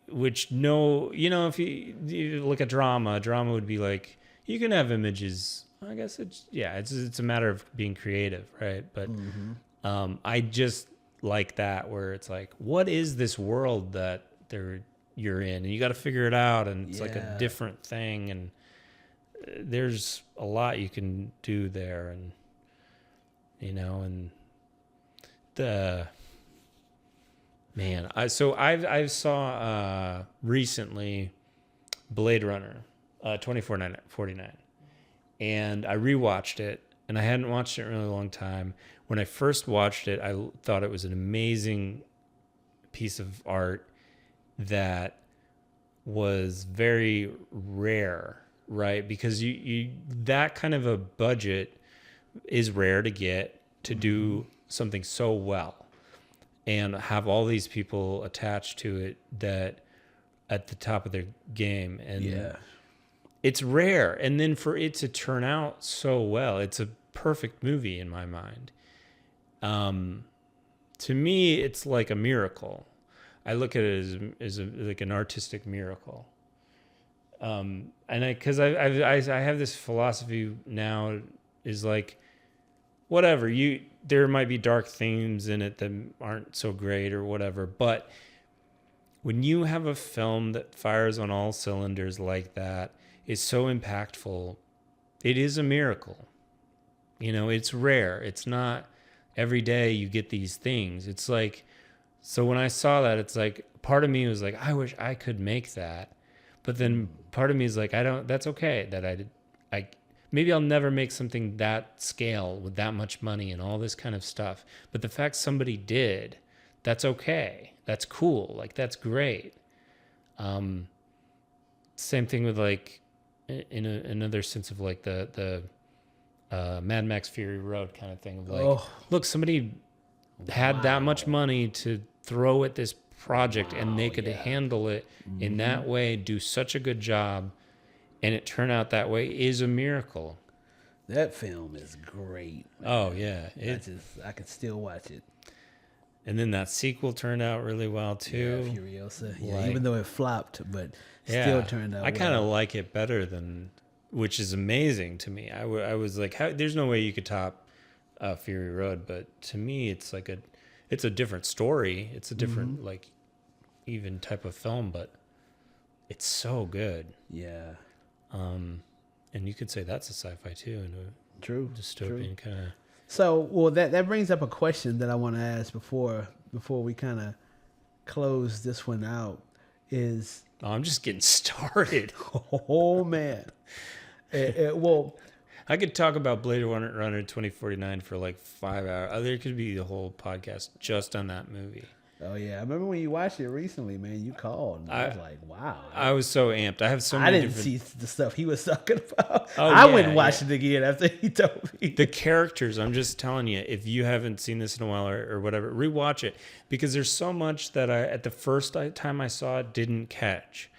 if you look at drama would be like, you can have images. I guess it's a matter of being creative, right? But I just like that, where it's like, what is this world that you're in, and you got to figure it out, and it's like a different thing, and there's a lot you can do there, and and the man, I saw recently Blade Runner 2049, and I rewatched it, and I hadn't watched it in a really long time. When I first watched it, I thought it was an amazing piece of art that was very rare, right? Because you that kind of a budget is rare to get to do something so well, and have all these people attached to it that at the top of their game. And it's rare. And then for it to turn out so well, it's a perfect movie in my mind. To me, it's like a miracle. I look at it as like an artistic miracle. And because I have this philosophy now, is like, whatever, there might be dark themes in it that aren't so great or whatever, but when you have a film that fires on all cylinders like that, is so impactful, it is a miracle. It's rare. It's not every day you get these things. It's like, so when I saw that, it's like, part of me was like, I wish I could make that. But then part of me is like, that's okay that I maybe I'll never make something that scale with that much money and all this kind of stuff. But the fact somebody did, that's okay. That's cool. That's great. Same thing with in another sense of the Mad Max Fury Road kind of thing. Like, look, somebody had that much money to throw at this project, and they could handle it in that way, do such a good job, and it turned out that way is a miracle. That film is great. Man. Oh yeah, I could still watch it. And then that sequel turned out really well too. Yeah, Furiosa. Yeah, even though it flopped, but still turned out. I kind of like it better than, which is amazing to me. I was like, there's no way you could top Fury Road, but to me, it's like it's a different story. It's a different like even type of film, but it's so good. Yeah. And you could say that's a sci-fi too, and a dystopian kind of. So, well, that brings up a question that I want to ask before we kind of close this one out. Is I'm just getting started. Oh man. Well, I could talk about Blade Runner 2049 for like 5 hours. There could be a whole podcast just on that movie. Oh yeah, I remember when you watched it recently, man. You called, and I was like, "Wow!" I was so amped. I have so many. I didn't see the stuff he was talking about. I went and watched it again after he told me. The characters. I'm just telling you, if you haven't seen this in a while or whatever, rewatch it, because there's so much that I at the first time I saw it didn't catch,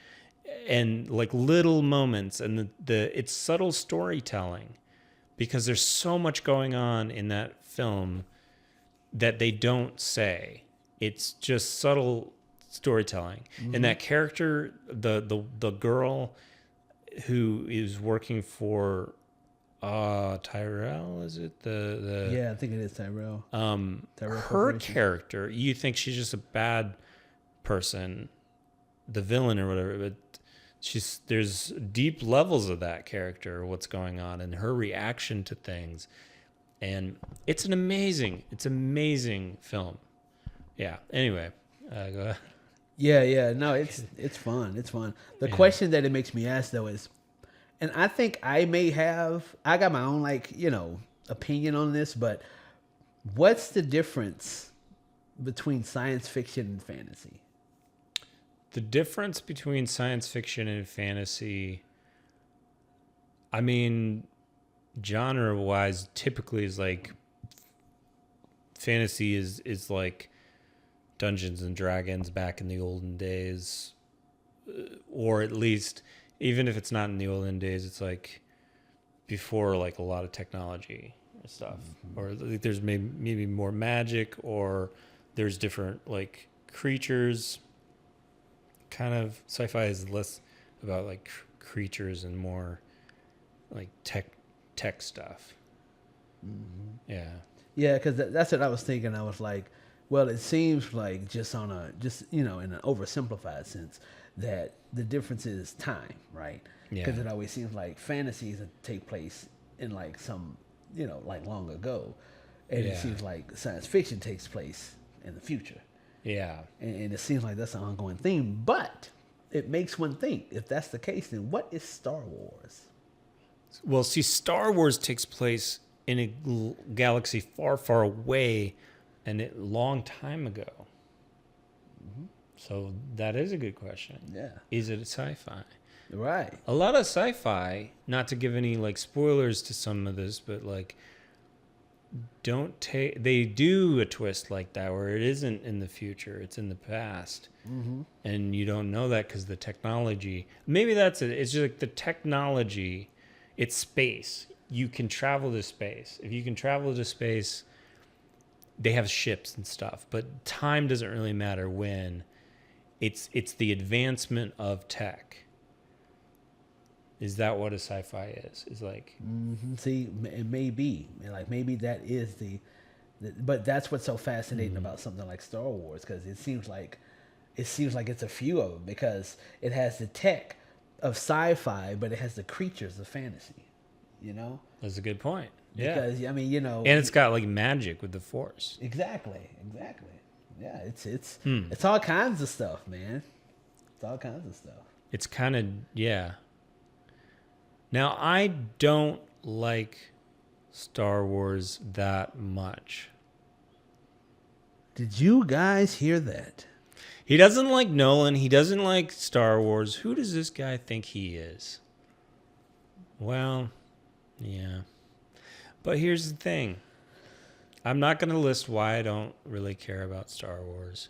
and like little moments, and it's subtle storytelling, because there's so much going on in that film that they don't say. It's just subtle storytelling. And that character, the girl who is working for Tyrell, is it? Yeah, I think it is Tyrell. Her character, you think she's just a bad person, the villain or whatever, but there's deep levels of that character, what's going on, and her reaction to things. And it's an amazing film. Yeah. Anyway, go ahead. Yeah. No, it's fun. It's fun. The question that it makes me ask though is, and I think I got my own opinion on this, but what's the difference between science fiction and fantasy? The difference between science fiction and fantasy, I mean, genre-wise, typically is like fantasy is like Dungeons and Dragons back in the olden days, or at least, even if it's not in the olden days, it's like before like a lot of technology and stuff, or like there's maybe more magic, or there's different like creatures. Kind of sci-fi is less about like creatures and more like tech stuff. Yeah, because that's what I was thinking. I was like, well, it seems like just in an oversimplified sense that the difference is time, right? Because it always seems like fantasies take place in like some, like long ago, and it seems like science fiction takes place in the future. Yeah, and it seems like that's an ongoing theme. But it makes one think: if that's the case, then what is Star Wars? Well, see, Star Wars takes place in a galaxy far, far away, and a long time ago. So that is a good question. Yeah. Is it sci-fi? Right. A lot of sci-fi, not to give any like spoilers to some of this, but like they do a twist like that where it isn't in the future, it's in the past. And you don't know that because the technology, maybe that's it. It's just like the technology, it's space. You can travel to space. If you can travel to space, they have ships and stuff, but time doesn't really matter when. It's the advancement of tech. Is that what a sci-fi is? Is like see, it may be like maybe that is but that's what's so fascinating about something like Star Wars, because it seems like it's a few of them, because it has the tech of sci-fi, but it has the creatures of fantasy. That's a good point. Because I mean, and it's got like magic with the Force. Exactly. Yeah, it's all kinds of stuff, man. It's all kinds of stuff. It's kind of Now, I don't like Star Wars that much. Did you guys hear that? He doesn't like Nolan. He doesn't like Star Wars. Who does this guy think he is? Well, yeah. But here's the thing. I'm not going to list why I don't really care about Star Wars.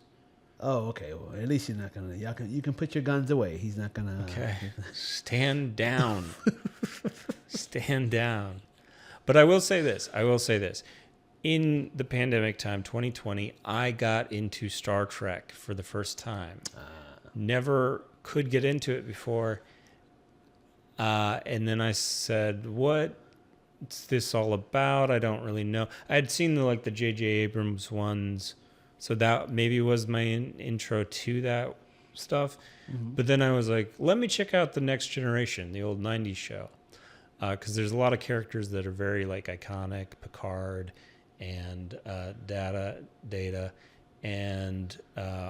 Oh, okay. Well, at least you're not gonna. You can put your guns away. He's not gonna. Okay. Stand down. Stand down. But I will say this. In the pandemic time, 2020, I got into Star Trek for the first time. Never could get into it before. And then I said, what's this all about? I don't really know. I had seen the J.J. Abrams ones. So that maybe was my intro to that stuff. Mm-hmm. But then I was like, let me check out The Next Generation, the old 90s show. Because there's a lot of characters that are very iconic, Picard and Data and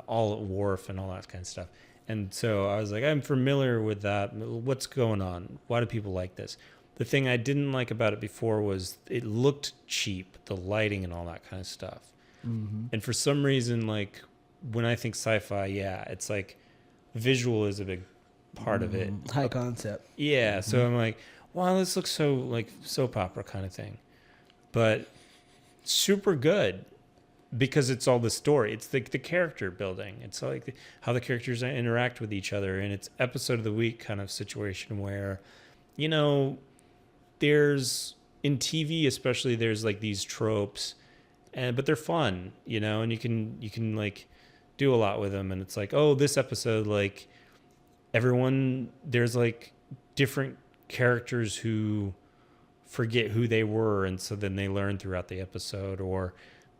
all Worf and all that kind of stuff. And so I was like, I'm familiar with that. What's going on? Why do people like this? The thing I didn't like about it before was it looked cheap, the lighting and all that kind of stuff. Mm-hmm. And for some reason, when I think sci-fi, it's visual is a big part of it. High concept. Yeah. Mm-hmm. So I'm like, wow, this looks so soap opera kind of thing. But super good because it's all the story. It's the character building. It's how the characters interact with each other. And it's episode of the week kind of situation where, there's in TV, especially there's these tropes. But they're fun, and you can do a lot with them. And it's this episode, everyone, there's different characters who forget who they were. And so then they learn throughout the episode. Or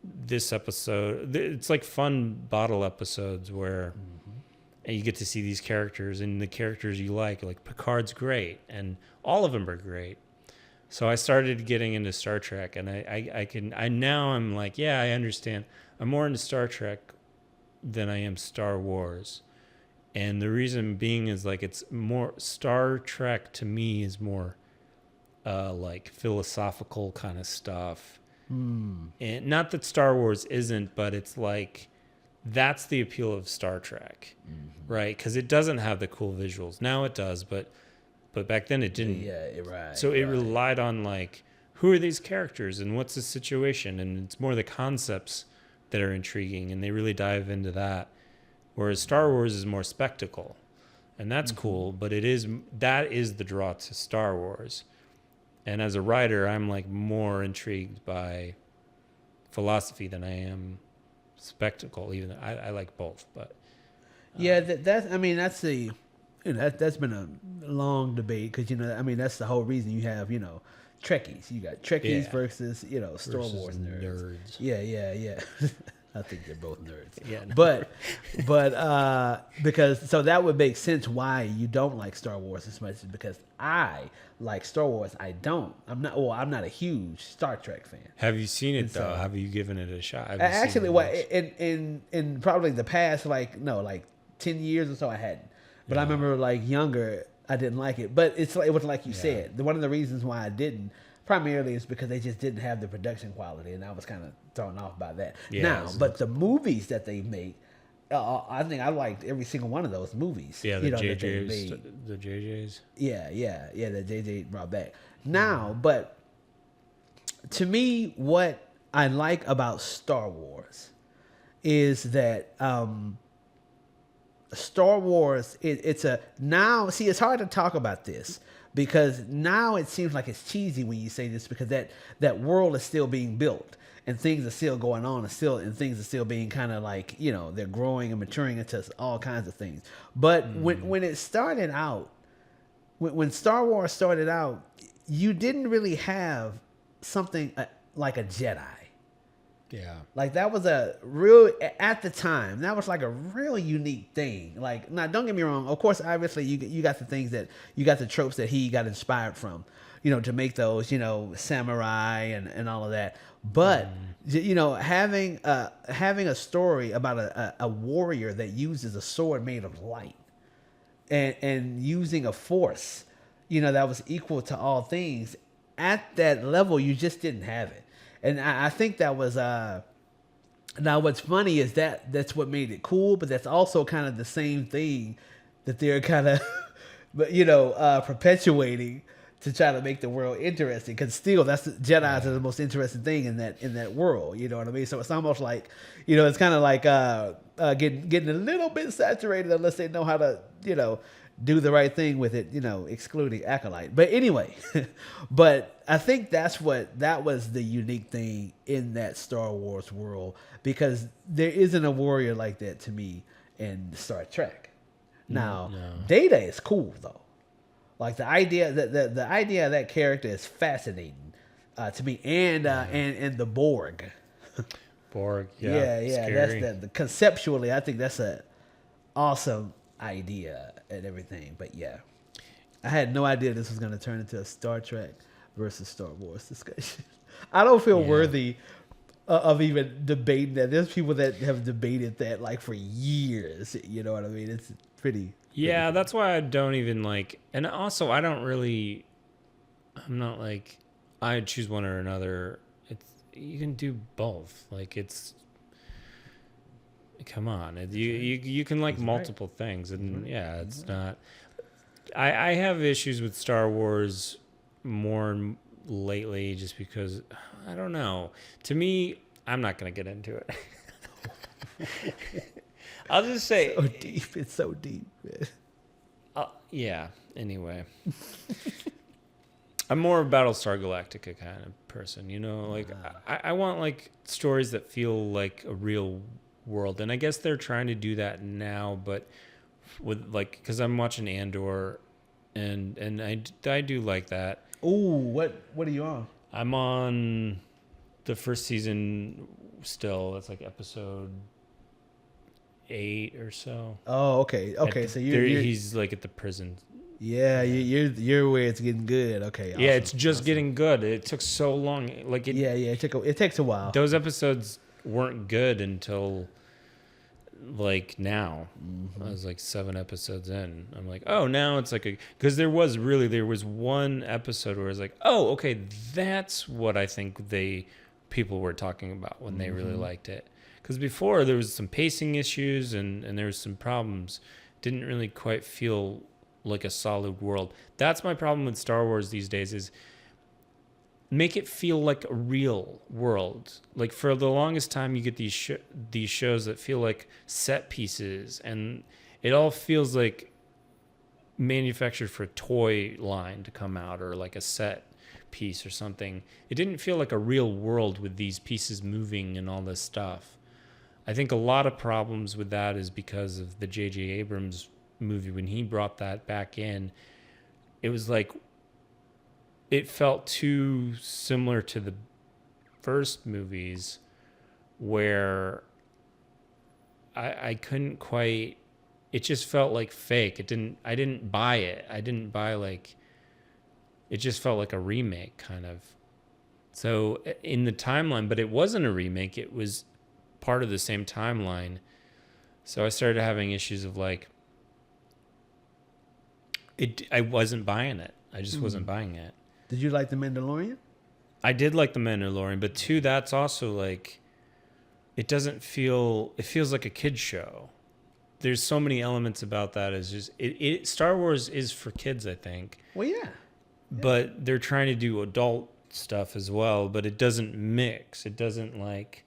this episode, it's fun bottle episodes where and you get to see these characters and the characters you like Picard's great. And all of them are great. So I started getting into Star Trek, and I'm I understand. I'm more into Star Trek than I am Star Wars. And the reason being is it's more, Star Trek to me is more philosophical kind of stuff. And not that Star Wars isn't, but it's that's the appeal of Star Trek, right? Because it doesn't have the cool visuals. Now it does, but back then it didn't. Yeah, right. So it relied on who are these characters and what's the situation, and it's more the concepts that are intriguing, and they really dive into that. Whereas Star Wars is more spectacle, and that's cool, but that is the draw to Star Wars. And as a writer, I'm more intrigued by philosophy than I am spectacle. Even I like both, but that's the. That's been a long debate because that's the whole reason you have Trekkies. You got Trekkies versus Star Wars nerds. Yeah. I think they're both nerds. Yeah, no. But because so that would make sense why you don't like Star Wars as much, because I like Star Wars. I'm not a huge Star Trek fan. Have you seen it though? Have you given it a shot? Actually, in probably the past 10 years or so, I hadn't. But I remember younger, I didn't like it. But it was like you said. One of the reasons why I didn't primarily is because they just didn't have the production quality, and I was kind of thrown off by that. But the movies that they make, I think I liked every single one of those movies. Yeah, the JJs. The JJs. Yeah, that JJ brought back. Now, but to me, what I like about Star Wars is that Star Wars, it's hard to talk about this because now it seems like it's cheesy when you say this, because that world is still being built and things are still going on and things are still being kind of they're growing and maturing into all kinds of things. But when it started out, when Star Wars started out, you didn't really have something like a Jedi. Yeah. That was at the time, that was a real unique thing. Now, don't get me wrong. Of course, obviously, you got the things you got the tropes that he got inspired from, to make those, samurai and all of that. But, having a story about a warrior that uses a sword made of light and using a force, that was equal to all things, at that level, you just didn't have it. And I think that was now what's funny is that's what made it cool, but that's also kind of the same thing that they're kind of perpetuating to try to make the world interesting. Because still, Jedi's are the most interesting thing in that world. You know what I mean? So it's almost like, it's kind of like getting a little bit saturated unless they know how to, do the right thing with it, excluding Acolyte. But anyway, but I think that was the unique thing in that Star Wars world, because there isn't a warrior like that to me in Star Trek. Now, Data is cool though. Like the idea the idea of that character is fascinating to me, and the Borg. Borg, Scary. That's conceptually, I think that's a awesome idea and everything. But yeah, I had no idea this was going to turn into a Star Trek versus Star Wars discussion. I don't feel worthy of even debating that. There's people that have debated that like for years. You know what I mean? It's pretty. Yeah, that's why I don't even like. And also, I'm not like I choose one or another. You can do both. Like come on, you can like multiple things, and it's not. I have issues with Star Wars more lately, just because I don't know. To me, I'm not gonna get into it. I'll just say so deep. It's so deep, man. Yeah. Anyway, I'm more a Battlestar Galactica kind of person. Like I want like stories that feel like a real world, and I guess they're trying to do that now. But with like, because I'm watching Andor, and I do like that. Ooh, what are you on? I'm on the first season still. That's like episode 8 or so. Oh, okay. So he's like at the prison. Yeah, you're where it's getting good. Okay. Awesome. Yeah, it's just getting good. It took so long. Like it takes a while. Those episodes weren't good until like now. I was like 7 episodes in. I'm like, oh, now it's like because there was one episode where I was like, oh, okay, that's what I think people were talking about when they really liked it. Because before there was some pacing issues and there was some problems. Didn't really quite feel like a solid world. That's my problem with Star Wars these days, is make it feel like a real world. Like for the longest time, you get these shows that feel like set pieces, and it all feels like manufactured for a toy line to come out, or like a set piece or something. It didn't feel like a real world with these pieces moving and all this stuff. I think a lot of problems with that is because of the J.J. Abrams movie. When he brought that back in, it was like it felt too similar to the first movies, where I couldn't quite. It just felt like fake. I didn't buy it. I didn't buy like. It just felt like a remake, kind of. So in the timeline, but it wasn't a remake. It was part of the same timeline. So I started having issues of like. I wasn't buying it. I just wasn't buying it. Did you like The Mandalorian? I did like The Mandalorian, but too, that's also like, it feels like a kid's show. There's so many elements about that. Is just Star Wars is for kids, I think. Well, yeah. But they're trying to do adult stuff as well, but it doesn't mix. It doesn't like,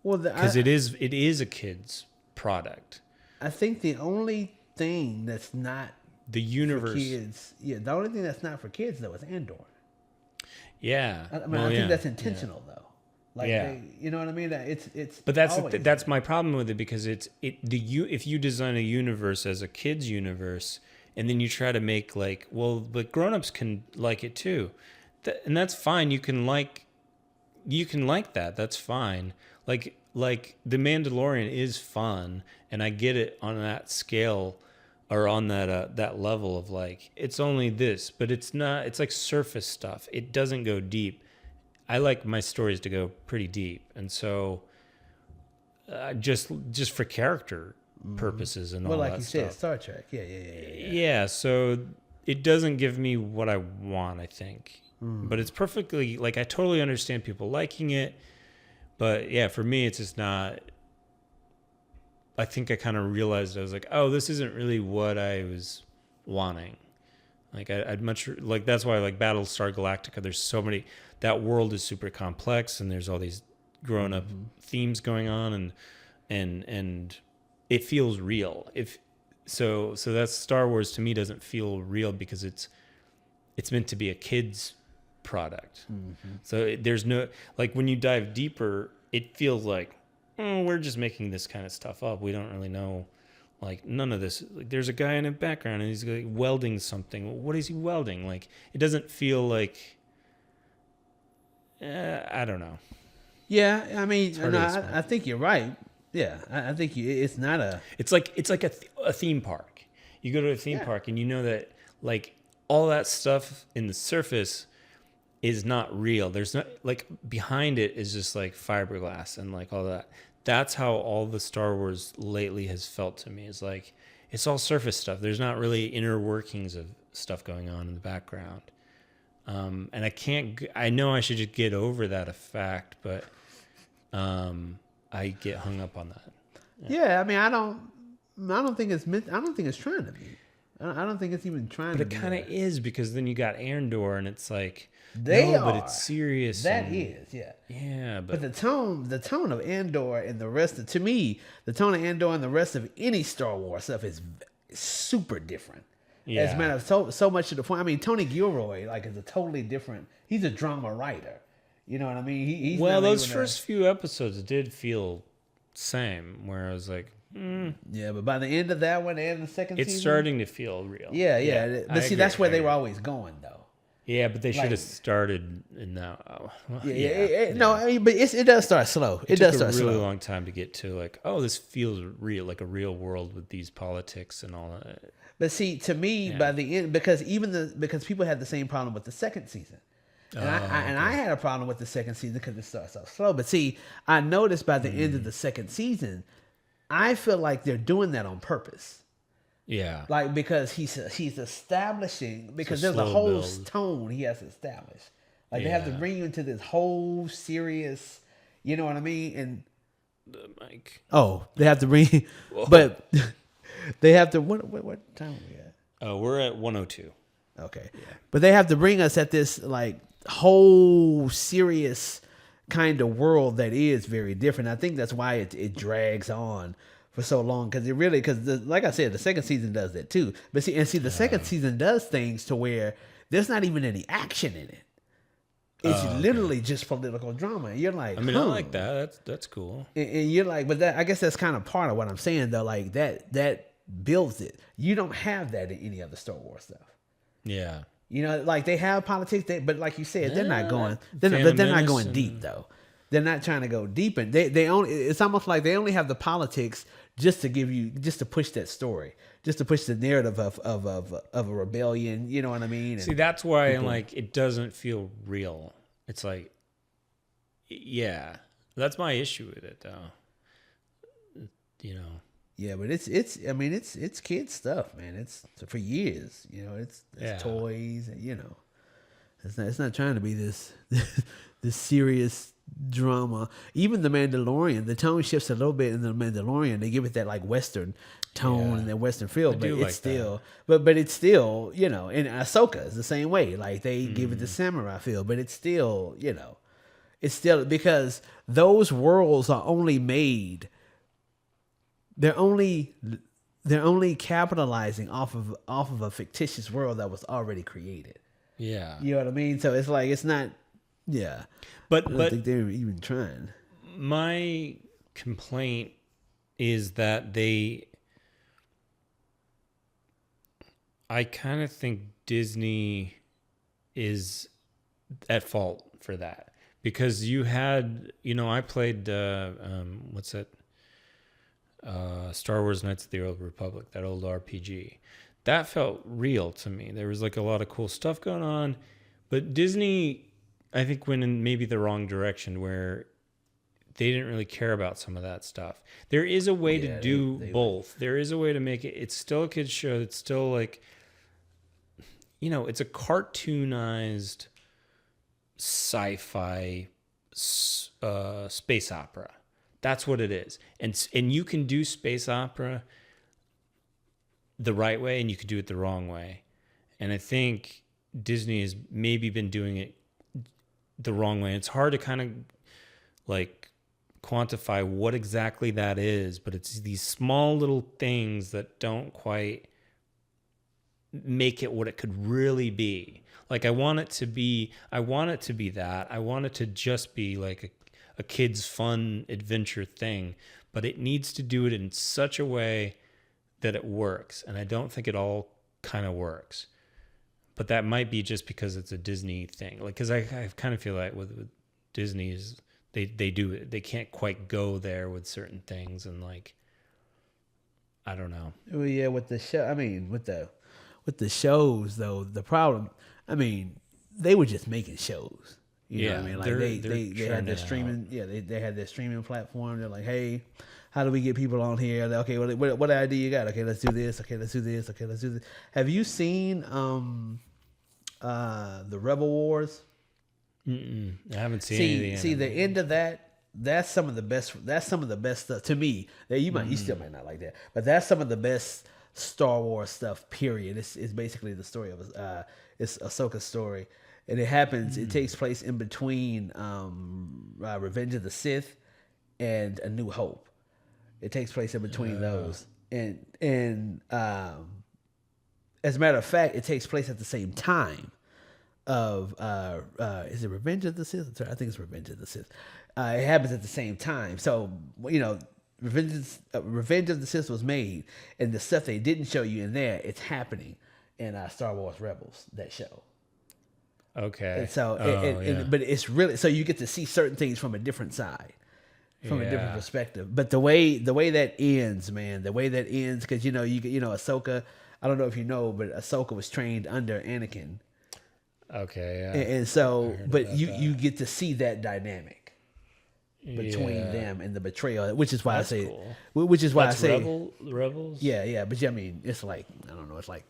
because it is a kid's product. I think the only thing that's not the universe. For kids. Yeah, the only thing that's not for kids though is Andor. Yeah, I think that's intentional though. Like, you know what I mean? It's. But that's my problem with it, because if you design a universe as a kid's universe, and then you try to make like, well, but grown-ups can like it too, and that's fine. You can like that. That's fine. Like The Mandalorian is fun, and I get it on that scale. Or on that level of like, it's only this, but it's not. It's like surface stuff. It doesn't go deep. I like my stories to go pretty deep, and so just for character purposes and all that stuff. Well, like you said, Star Trek. Yeah. Yeah, so it doesn't give me what I want, I think. But it's perfectly like, I totally understand people liking it, but yeah, for me, it's just not. I think I kind of realized, I was like, oh, this isn't really what I was wanting. Like I'd much like that's why I like Battlestar Galactica. There's so many. That world is super complex, and there's all these grown up themes going on, and it feels real. If so that's Star Wars to me doesn't feel real because it's meant to be a kid's product. So there's no like when you dive deeper, it feels like we're just making this kind of stuff up. We don't really know. Like none of this. Like, there's a guy in the background and he's like welding something. What is he welding? Like it doesn't feel like. I don't know. Yeah, I mean, no, I think you're right. Yeah, I think it's not a. It's like a theme park. You go to a theme park and you know that like all that stuff in the surface is not real. There's not like behind it is just like fiberglass and like all that. That's how all the Star Wars lately has felt to me. Is like it's all surface stuff. There's not really inner workings of stuff going on in the background. And I know I should just get over that fact, but I get hung up on that. Yeah, I mean, I don't think it's meant. I don't think it's trying to be. I don't think it's even trying to be. But it kind of is because then you got Andor, and it's like but it's serious. That is, yeah. Yeah, but the tone of Andor and the rest of, to me, the tone of Andor and the rest of any Star Wars stuff is super different. Yeah. As a matter of so much to the point. I mean, Tony Gilroy is a totally different. He's a drama writer. You know what I mean? He's those first few episodes did feel same, where I was like, yeah, but by the end of that one and the second season, it's starting to feel real. Yeah. But see, that's where they were always going, though. Yeah, but they should have started in that. No, I mean, but it does start slow. It does start slow. It took a really long time to get to like, this feels real, like a real world with these politics and all that. But see, to me, by the end, because people had the same problem with the second season. And I had a problem with the second season because it starts off slow. But see, I noticed by the end of the second season, I feel like they're doing that on purpose. Yeah. Like, because he's establishing, because there's a whole tone he has to establish. Like, they have to bring you into this whole serious, you know what I mean? And the mic. Oh, they have to bring, but they have to, what time are we at? We're at 102. Okay. Yeah. But they have to bring us at this, like, whole serious kind of world that is very different. I think that's why it drags on for so long, because like I said, the second season does that too. But the second season does things to where there's not even any action in it. It's literally just political drama. And you're like, I mean, I like that. That's cool. And you're like, but I guess that's kind of part of what I'm saying though. Like that builds it. You don't have that in any other Star Wars stuff. Yeah. You know, like they have politics, but like you said, they're not going. They're not going deep though. They're not trying to go deep, and they only. It's almost like they only have the politics just to push that story, just to push the narrative of a rebellion. You know what I mean? See, that's why like it doesn't feel real. It's like, yeah, that's my issue with it though. You know. Yeah, but it's kids stuff, man. It's for years. You know, it's toys, and you know, it's not trying to be this this serious drama. Even The Mandalorian, the tone shifts a little bit in The Mandalorian. They give it that like Western tone and that Western feel, but it's still, but it's still, you know. And Ahsoka is the same way. Like they give it the samurai feel, but it's still, you know, it's still because those worlds are only made. They're only capitalizing off of a fictitious world that was already created. Yeah, you know what I mean. So it's like it's not. Yeah, but I don't think they're even trying. My complaint is that I kind of think Disney is at fault for that because you had, you know, I played what's that? Star Wars Knights of the Old Republic, that old RPG. That felt real to me. There was like a lot of cool stuff going on, but Disney, I think, went in maybe the wrong direction where they didn't really care about some of that stuff. There is a way to do both. There is a way to make it. It's still a kid's show. It's still like, you know, it's a cartoonized sci-fi space opera. That's what it is. And you can do space opera the right way and you can do it the wrong way. And I think Disney has maybe been doing it the wrong way. It's hard to kind of like quantify what exactly that is, but it's these small little things that don't quite make it what it could really be. Like I want it to be that. I want it to just be like a kid's fun adventure thing, but it needs to do it in such a way that it works. And I don't think it all kind of works. But that might be just because it's a Disney thing. Like, because I kind of feel like with Disney's, they do it. They can't quite go there with certain things, and like, I don't know. Well, yeah, with the show. I mean, with the shows though, the problem. I mean, they were just making shows. You know what I mean? Like they had their streaming. Yeah, they had their streaming platform. They're like, hey, how do we get people on here? Like, okay, what idea you got? Okay, let's do this. Okay, let's do this. Okay, let's do this. Have you seen the Rebel Wars? I haven't seen anything. See the end of that. That's some of the best. That's some of the best stuff to me. That you still might not like that, but that's some of the best Star Wars stuff. Period. It's basically the story of it's Ahsoka's story, and it happens. It takes place in between Revenge of the Sith and A New Hope. It takes place in between those, and as a matter of fact, it takes place at the same time of is it Revenge of the Sith? I think it's Revenge of the Sith. It happens at the same time. So, you know, Revenge of the Sith was made, and the stuff they didn't show you in there, it's happening in Star Wars Rebels, that show. Okay. And so, but it's really, so you get to see certain things from a different side. From a different perspective. But the way that ends, man, because you know Ahsoka, I don't know if you know, but Ahsoka was trained under Anakin. Okay, yeah. And so, but you get to see that dynamic between them and the betrayal, which is why I say, Rebels. Yeah. But I mean, it's like, I don't know, it's like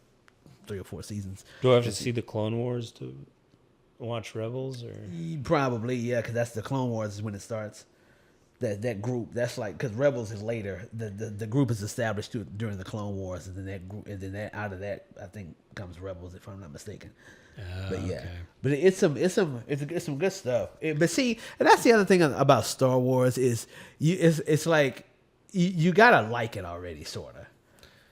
3 or 4 seasons. Do I have to see the Clone Wars to watch Rebels, or probably because that's the Clone Wars is when it starts. That group, that's like, because Rebels is later. The group is established during the Clone Wars, and then that group, and then that out of that, I think, comes Rebels, if I'm not mistaken. But yeah, but it's some good stuff. But see, and that's the other thing about Star Wars is it's like you gotta like it already, sorta.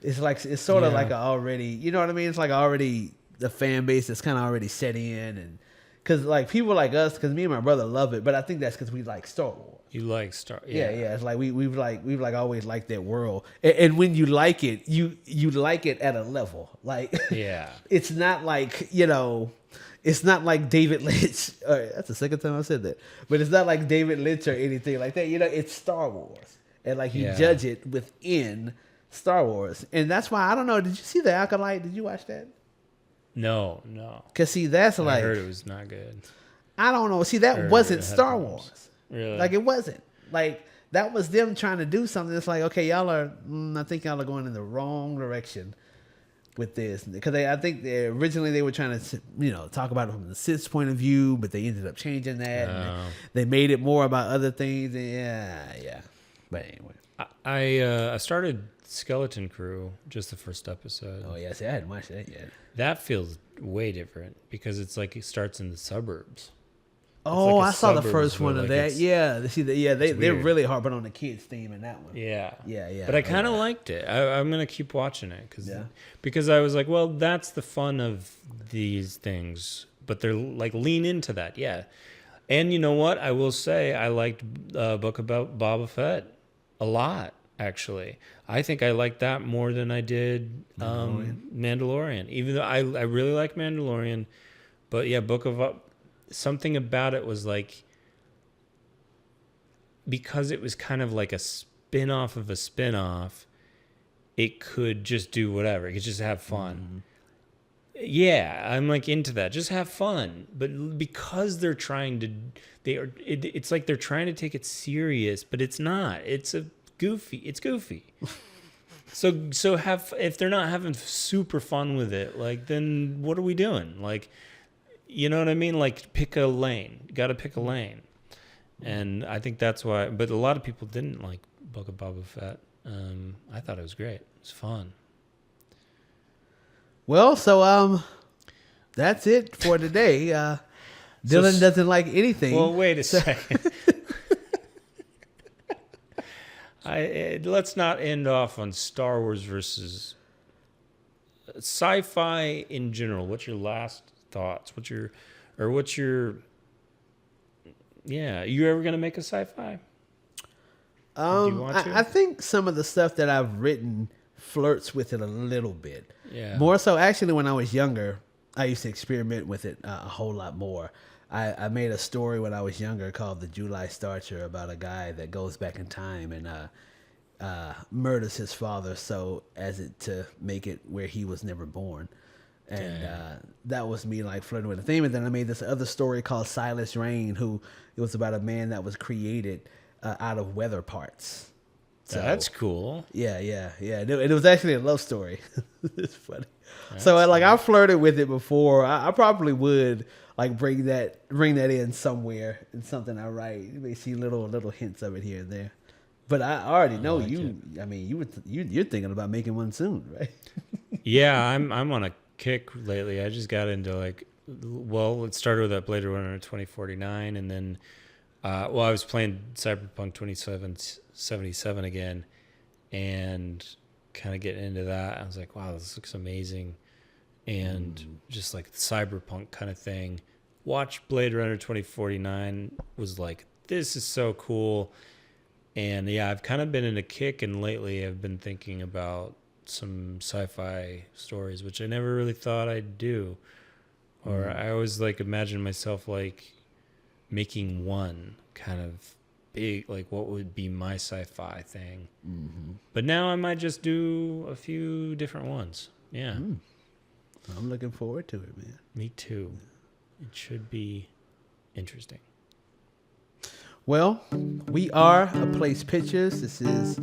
It's like it's sort of like already, you know what I mean? It's like already the fan base that's kind of already set in, and because like people like us, because me and my brother love it, but I think that's because we like Star Wars. You like Star? Yeah. It's like we've always liked that world, and when you like it, you like it at a level. Like it's not like it's not like David Lynch. That's the second time I said that, but it's not like David Lynch or anything like that. It's Star Wars, and like you judge it within Star Wars, and that's why I don't know. Did you see The Acolyte? Did you watch that? No. Cause see, that's like I heard it was not good. I don't know. See, that wasn't Star Wars. Really? Like it wasn't. Like that was them trying to do something. It's like, okay, y'all are. I think y'all are going in the wrong direction with this, because I think originally they were trying to talk about it from the Sith's point of view, but they ended up changing that. And they made it more about other things. And yeah. But anyway, I started Skeleton Crew, just the first episode. Oh yeah, see, I hadn't watched that yet. That feels way different because it's like it starts in the suburbs. Oh, like I saw the first one of that. Yeah, they're really harping on the kids theme in that one. Yeah. But I kind of liked it. I'm gonna keep watching it because I was like, well, that's the fun of these things, but they're like lean into that. Yeah, and you know what? I will say I liked a book about Boba Fett a lot. Actually, I think I liked that more than I did Mandalorian. Even though I really like Mandalorian, but yeah, something about it was like, because it was kind of like a spin-off of a spin-off, it could just do whatever. It could just have fun. Mm-hmm. Yeah, I'm like into that. Just have fun. But because they're trying to, it's like they're trying to take it serious, but it's not. It's goofy. So if they're not having super fun with it, like, then what are we doing? Like, you know what I mean? Like, pick a lane. You got to pick a lane. And I think that's why. But a lot of people didn't like Book of Boba Fett. I thought it was great. It was fun. Well, so that's it for today. Dylan doesn't like anything. Well, wait a second. Let's not end off on Star Wars versus sci-fi in general. What's your last thoughts? You ever gonna make a sci-fi? Do you want to? I think some of the stuff that I've written flirts with it a little bit. Yeah. More so, actually, when I was younger, I used to experiment with it a whole lot more. I made a story when I was younger called The July Starcher about a guy that goes back in time and murders his father to make it where he was never born. And that was me like flirting with the theme. And then I made this other story called Silas Rain, it was about a man that was created out of weather parts. So, that's cool. Yeah. It was actually a love story. It's funny. I flirted with it before. I probably would like bring that in somewhere in something I write. You may see little hints of it here and there. But I already know you. I mean, you're thinking about making one soon, right? Yeah, I'm on a kick lately. I just got into it started with that Blade Runner 2049, and then I was playing Cyberpunk 2077 again, and kind of getting into that. I was like, wow, this looks amazing, and just like the cyberpunk kind of thing. Watch Blade Runner 2049, was like, this is so cool. And yeah, I've kind of been in a kick, and lately I've been thinking about some sci-fi stories, which I never really thought I'd do. Or I always like imagine myself like making one kind of big, like what would be my sci-fi thing. Mm-hmm. But now I might just do a few different ones. Yeah. I'm looking forward to it, man. Me too. It should be interesting. Well, we are A Place Pictures. This is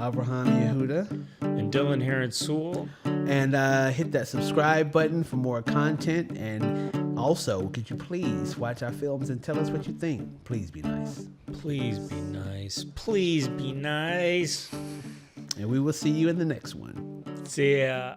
Abraham Yehuda. And Dylan Heron Sewell. And hit that subscribe button for more content. And also, could you please watch our films and tell us what you think? Please be nice. Please be nice. Please be nice. And we will see you in the next one. See ya.